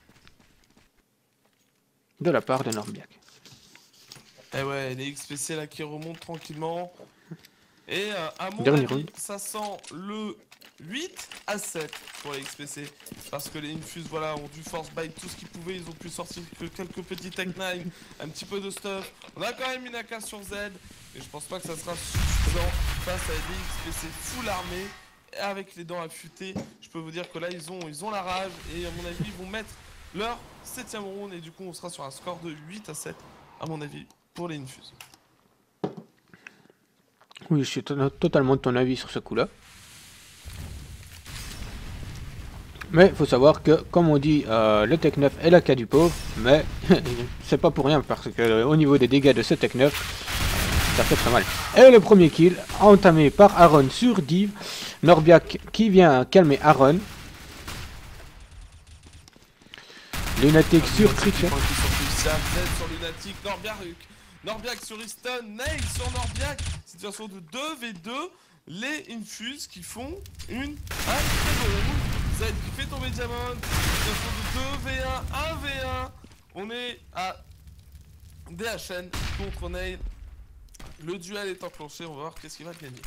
De la part de Norbiak. Eh ouais, les XPC là qui remontent tranquillement. Et à mon Dernier avis, round. ça sent le 8-7 pour les XPC. Parce que les Infuse, voilà, ont dû force bite tout ce qu'ils pouvaient. Ils ont pu sortir que quelques petits Tech 9, un petit peu de stuff. On a quand même une AK sur Z. Et je pense pas que ça sera suffisant face à des XPC full armée. Et avec les dents affûtées, je peux vous dire que là, ils ont la rage. Et à mon avis, ils vont mettre leur 7ème round. Et du coup, on sera sur un score de 8-7, à mon avis, pour les Infuse. Oui, je suis totalement de ton avis sur ce coup-là. Mais il faut savoir que, comme on dit, le Tech 9 est la cas du pauvre, mais c'est pas pour rien, parce que au niveau des dégâts de ce Tech 9, ça fait très mal. Et le premier kill, entamé par Aaron sur Div, Norbiak qui vient calmer Aaron. Lunatic sur Christian. Z sur Lunatic, Norbiak sur Easton, Nail sur Norbiak. Situation de 2v2. Les Infuse qui font une incroyable. Z qui fait tomber Diamond. Situation de 2v1, 1v1. On est à DHN contre Nail. Le duel est enclenché. On va voir qu'est-ce qu'il va gagner.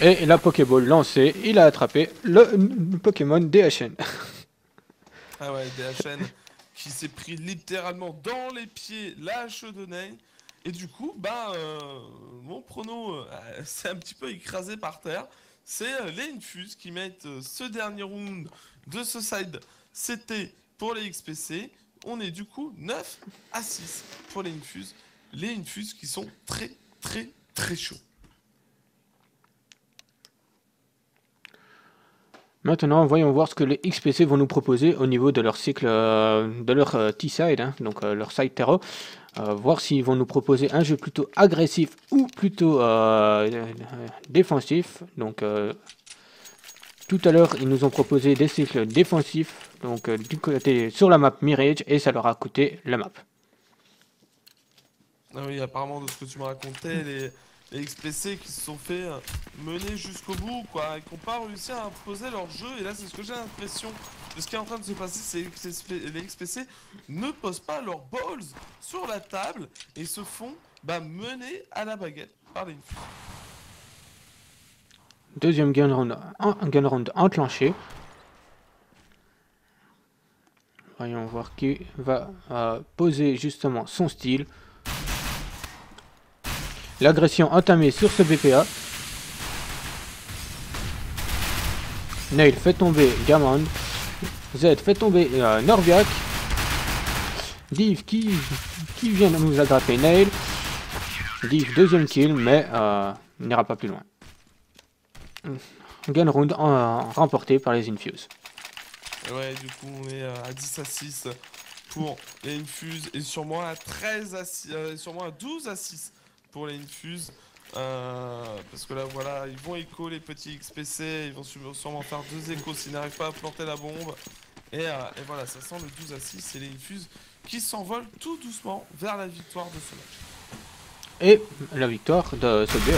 Et la Pokéball lancée, il a attrapé le Pokémon DHN. Ah ouais, DHN qui s'est pris littéralement dans les pieds la hache de Nail. Et du coup, mon prono s'est un petit peu écrasé par terre. C'est les Infuse qui mettent ce dernier round de ce side. C'était pour les XPC. On est du coup 9-6 pour les Infuse. Les Infuse qui sont très très très chauds. Maintenant, voyons voir ce que les XPC vont nous proposer au niveau de leur cycle, de leur T-side, hein, donc leur side terreau. Voir s'ils vont nous proposer un jeu plutôt agressif ou plutôt défensif. Donc, tout à l'heure, ils nous ont proposé des cycles défensifs, donc du côté sur la map Mirage, et ça leur a coûté la map. Ah oui, apparemment, de ce que tu me racontais, les XPC qui se sont fait mener jusqu'au bout, quoi, et qui n'ont pas réussi à imposer leur jeu. Et là, c'est ce que j'ai l'impression de ce qui est en train de se passer, c'est que les XPC ne posent pas leurs balls sur la table et se font mener à la baguette par les Infuse. Deuxième gun round enclenché. Voyons voir qui va poser justement son style. L'agression entamée sur ce BPA. Nail fait tomber Gamond. Z fait tomber Norbiak. Div qui vient de nous attraper Nail. Div deuxième kill, mais n'ira pas plus loin. Gun round remporté par les Infuse. Ouais, du coup, on est à 10-6 pour les Infuse et sûrement à 13-6, sûrement à 12-6 pour les Infuse. Parce que là, voilà, ils vont écho les petits XPC, ils vont sûrement faire 2 échos s'ils n'arrivent pas à planter la bombe. Et voilà, ça sent le 12-6 et les Infuse qui s'envolent tout doucement vers la victoire de ce match. Et la victoire de ce BO.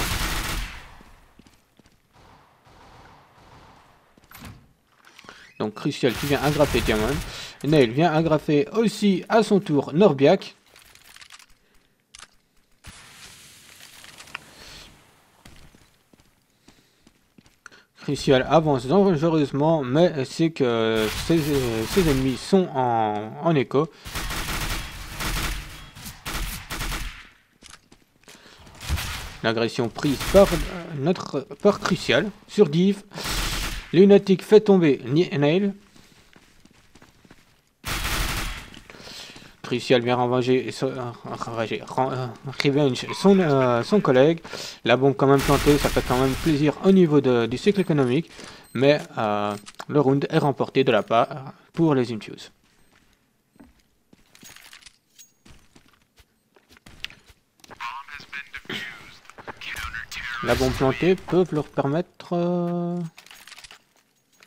Donc Crucial qui vient agrafer Diamond. Nail vient agrafer aussi à son tour Norbiak. Crucial avance dangereusement, mais c'est que ses ennemis sont en écho. L'agression prise par Crucial sur Div. Lunatic fait tomber Nail. Crucial vient revenge son collègue. La bombe quand même plantée, ça fait quand même plaisir au niveau du cycle économique. Mais le round est remporté de la part pour les Infuse. La bombe plantée peut leur permettre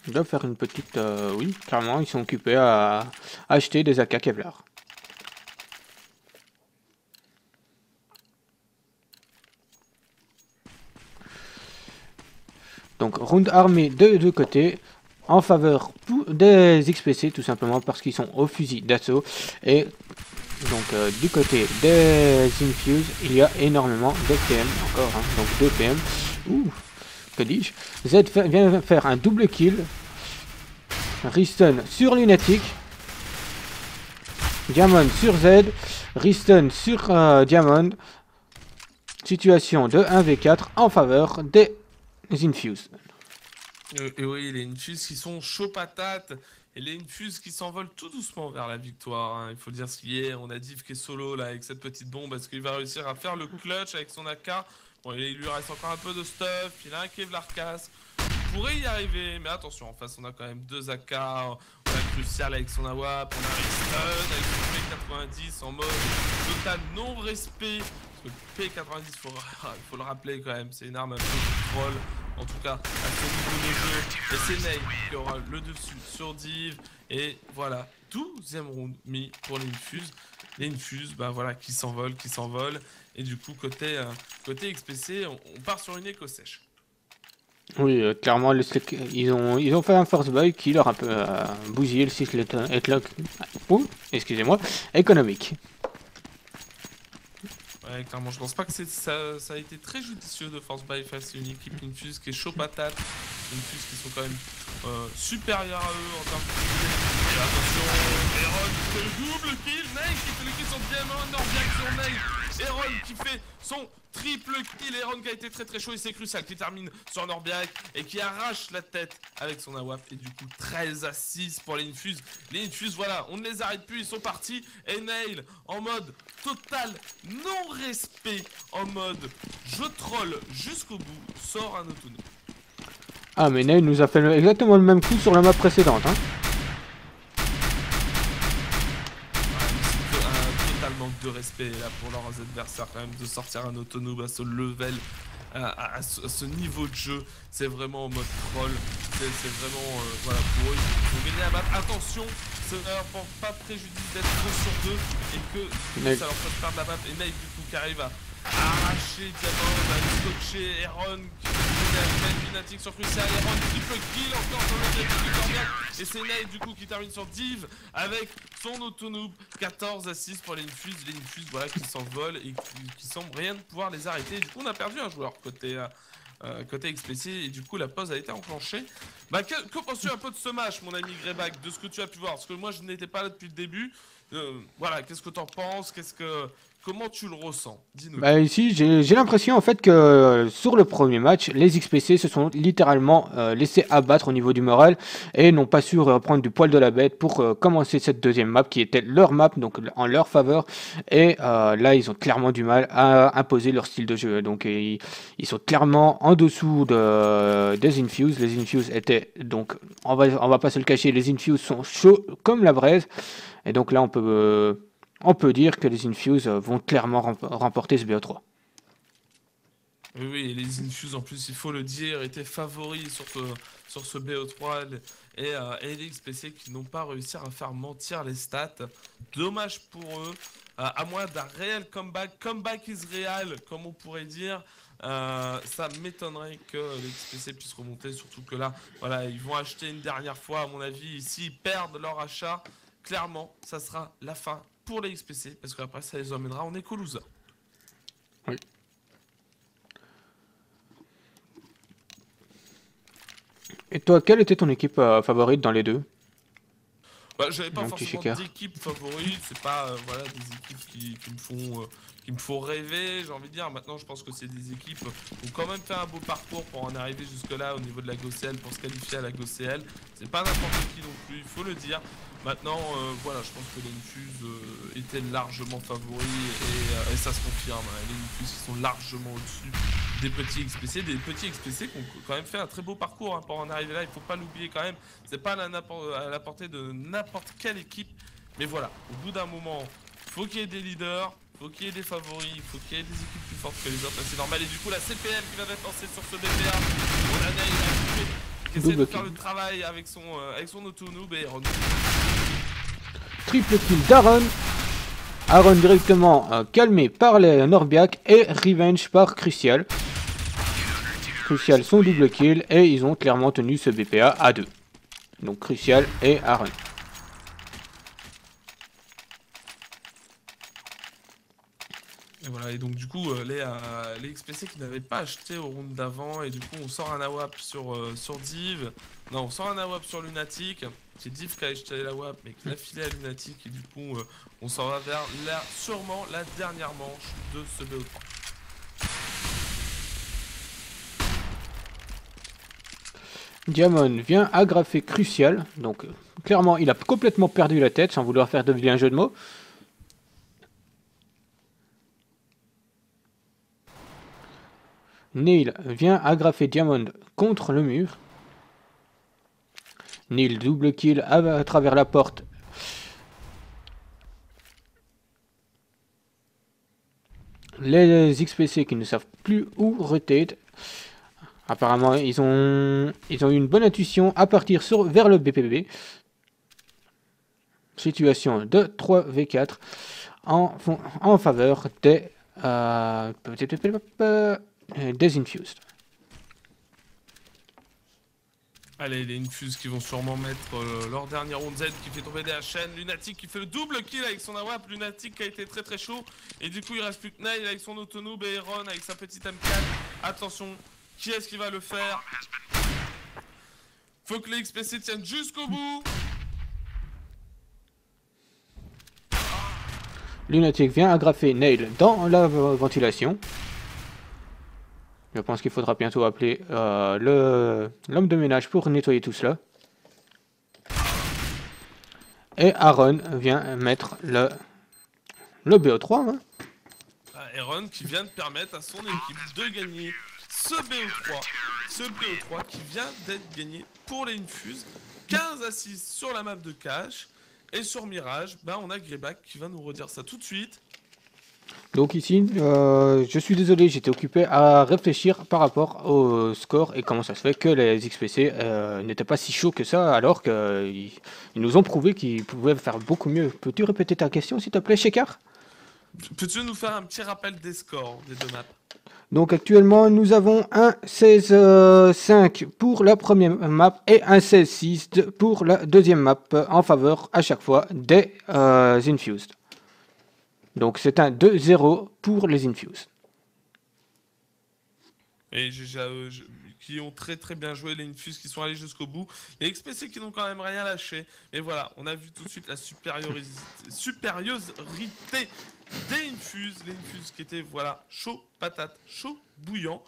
de faire une petite... oui, clairement, ils sont occupés à acheter des AK Kevlar. Donc, round armé de deux côtés, en faveur des XPC, tout simplement parce qu'ils sont au fusil d'assaut. Et Donc du côté des Infuse, il y a énormément de PM encore, hein. Donc 2 PM. Ouh, que dis-je? Z vient faire un double kill. Riston sur Lunatic. Diamond sur Z. Riston sur Diamond. Situation de 1v4 en faveur des Infuse. Et oui, les Infuse qui sont chauds patates. Et les Infuse qui s'envolent tout doucement vers la victoire, hein. Il faut dire ce qu'il y a. On a Div qui est solo là avec cette petite bombe. Est-ce qu'il va réussir à faire le clutch avec son AK? Bon, il lui reste encore un peu de stuff. Il a un Kevlar casque. Il pourrait y arriver. Mais attention, en face, on a quand même 2 AK. On a Crucial avec son AWP. On a Riston avec son P90 en mode total non-respect. Parce que P90, faut le rappeler quand même. C'est une arme un peu de troll. En tout cas, à ce niveau de jeu, et c'est Ney qui aura le dessus sur Div. Et voilà, 12e round mis pour les Infuse. Les Infuse, bah voilà, qui s'envolent. Et du coup, côté XPC, on part sur une éco sèche. Oui, clairement, ils ont fait un force buy qui leur a un peu bousillé le cycle headlock, excusez-moi, économique. Ouais, clairement, je pense pas que ça a été très judicieux de force buy face à une équipe Infuse qui est chaud patate. Infuse qui sont quand même supérieurs à eux en termes de... Et attention, Heron qui fait le double kill, Ney qui fait le kill sur Diamond, Norbiak sur Ney, Heron qui fait son triple kill, Heron qui a été très chaud et c'est Crucial qui termine sur Norbiak et qui arrache la tête avec son AWP. Et du coup 13-6 pour les Infuse. Les Infuse, voilà, on ne les arrête plus, ils sont partis. Et Nail en mode total non-respect, en mode je troll jusqu'au bout, sort un autonomie. Ah mais Nail nous a fait exactement le même coup sur la map précédente, hein. Total manque de respect là pour leurs adversaires quand même de sortir un autonome à ce level, à ce niveau de jeu. C'est vraiment en mode troll. C'est vraiment voilà, pour eux ils ont gagné la map. Attention, ça ne leur porte pas préjudice d'être 2 sur 2 et que ça leur fait perdre la map. Et Nate du coup qui arrive à arracher Diamond, à scotcher Heron qui fait la Lunatic sur Crucial, Heron triple kill encore sur le Norbiak. Et c'est Nate du coup qui termine sur Div avec son autonoob. 14-6 pour les Infuse. Les Infuse voilà, qui s'envolent et qui semblent rien de pouvoir les arrêter. Du coup on a perdu un joueur côté XPC et du coup la pause a été enclenchée. Bah que penses-tu un peu de ce match mon ami Greyback, de ce que tu as pu voir? Parce que moi je n'étais pas là depuis le début. Voilà, qu'est-ce que t'en penses? Comment tu le ressens? Dis-nous. Bah ici, j'ai l'impression en fait que sur le premier match, les XPC se sont littéralement laissés abattre au niveau du moral et n'ont pas su reprendre du poil de la bête pour commencer cette deuxième map qui était leur map, donc en leur faveur. Et là, ils ont clairement du mal à imposer leur style de jeu. Donc ils sont clairement en dessous des Infuse. Les Infuse étaient donc, on va pas se le cacher, les Infuse sont chauds comme la braise. Et donc là, on peut dire que les Infuse vont clairement remporter ce BO3. Oui, et les Infuse en plus, il faut le dire, étaient favoris sur ce BO3 et les XPC qui n'ont pas réussi à faire mentir les stats. Dommage pour eux, à moins d'un réel comeback is real, comme on pourrait dire. Ça m'étonnerait que les XPC puissent remonter, surtout que là, voilà, ils vont acheter une dernière fois, à mon avis. S'ils perdent leur achat, clairement, ça sera la fin pour les XPC, parce qu'après, ça les emmènera en éco-loser. Oui. Et toi, quelle était ton équipe favorite dans les deux? Bah, j'avais pas forcément d'équipe favorite, c'est pas voilà, des équipes qui me font rêver, j'ai envie de dire. Maintenant, je pense que c'est des équipes qui ont quand même fait un beau parcours pour en arriver jusque-là au niveau de la GoCL, pour se qualifier à la GoCL. C'est pas n'importe qui non plus, il faut le dire. Maintenant, voilà, je pense que les Infuse étaient largement favoris et ça se confirme. Hein. Les Infuse qui sont largement au-dessus des petits XPC qui ont quand même fait un très beau parcours hein, pour en arriver là. Il faut pas l'oublier quand même. C'est pas à la portée de n'importe quelle équipe. Mais voilà, au bout d'un moment, faut qu'il y ait des leaders, faut qu'il y ait des favoris, il faut qu'il y ait des équipes plus fortes que les autres. C'est normal. Et du coup, la CPM qui va lancer sur ce BPA. On a Nail qui essaie de faire le travail avec son auto-noob et Aaron. Triple kill d'Aaron. Aaron directement calmé par les Norbiak et Revenge par Crucial. Crucial son double kill et ils ont clairement tenu ce BPA à 2. Donc Crucial et Aaron. Et voilà, et donc du coup, les XPC qui n'avaient pas acheté au round d'avant, et du coup on sort un AWAP sur Div, non on sort un AWAP sur Lunatic, c'est Div qui a acheté l'AWAP mais qui l'a filé à Lunatic, et du coup on s'en va vers sûrement la dernière manche de ce BO3. Diamond vient agrafer Crucial, donc clairement il a complètement perdu la tête sans vouloir faire de un jeu de mots. Neil vient agrafer Diamond contre le mur. Neil double kill à travers la porte. Les XPC qui ne savent plus où rotate. Apparemment ils ont eu une bonne intuition à partir vers le BPB. Situation de 3v4 en faveur des Infused. Allez, les Infused qui vont sûrement mettre leur dernier round Z qui fait tomber des HN. Lunatic qui fait le double kill avec son AWAP. Lunatic qui a été très très chaud. Et du coup, il reste plus que Nail avec son autonoob et Aaron avec sa petite M4. Attention, qui est-ce qui va le faire? Faut que les XPC tiennent jusqu'au bout. Lunatic vient agrafer Nail dans la ventilation. Je pense qu'il faudra bientôt appeler l'homme de ménage pour nettoyer tout cela. Et Aaron vient mettre le BO3. Hein. Aaron qui vient de permettre à son équipe de gagner ce BO3. Ce BO3 qui vient d'être gagné pour les Infuse. 15 à 6 sur la map de cash. Et sur Mirage, bah on a Greyback qui va nous redire ça tout de suite. Donc ici, je suis désolé, j'étais occupé à réfléchir par rapport au score et comment ça se fait que les XPC n'étaient pas si chauds que ça, alors qu'ils nous ont prouvé qu'ils pouvaient faire beaucoup mieux. Peux-tu répéter ta question s'il te plaît, Shekar? Peux-tu nous faire un petit rappel des scores des deux maps? Donc actuellement, nous avons un 16-5 pour la première map et un 16-6 pour la deuxième map en faveur à chaque fois des Infused. Donc c'est un 2-0 pour les Infused. Et qui ont très très bien joué, les Infused qui sont allés jusqu'au bout. Les XPC qui n'ont quand même rien lâché. Et voilà, on a vu tout de suite la supériorité des Infused. Les Infused qui étaient, voilà, chaud patate, chaud bouillant.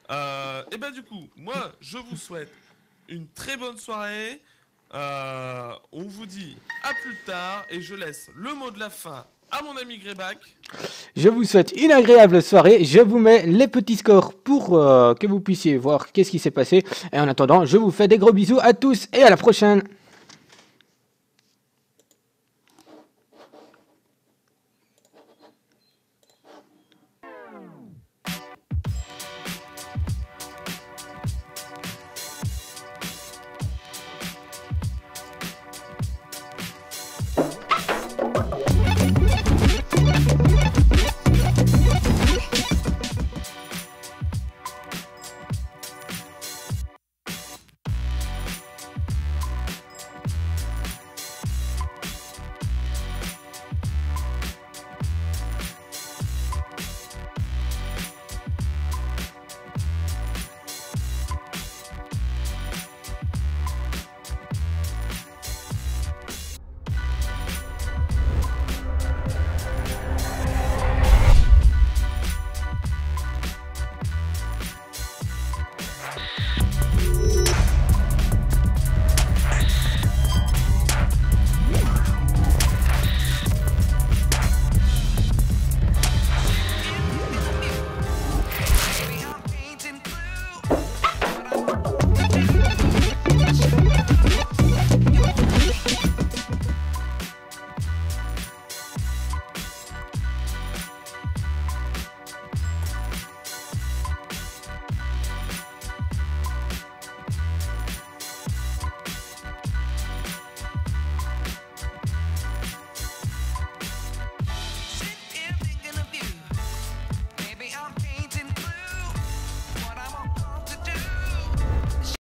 Et bah du coup, moi je vous souhaite une très bonne soirée. On vous dit à plus tard. Et je laisse le mot de la fin à mon ami Greyback. Je vous souhaite une agréable soirée. Je vous mets les petits scores pour que vous puissiez voir qu'est-ce qui s'est passé. Et en attendant, je vous fais des gros bisous à tous et à la prochaine.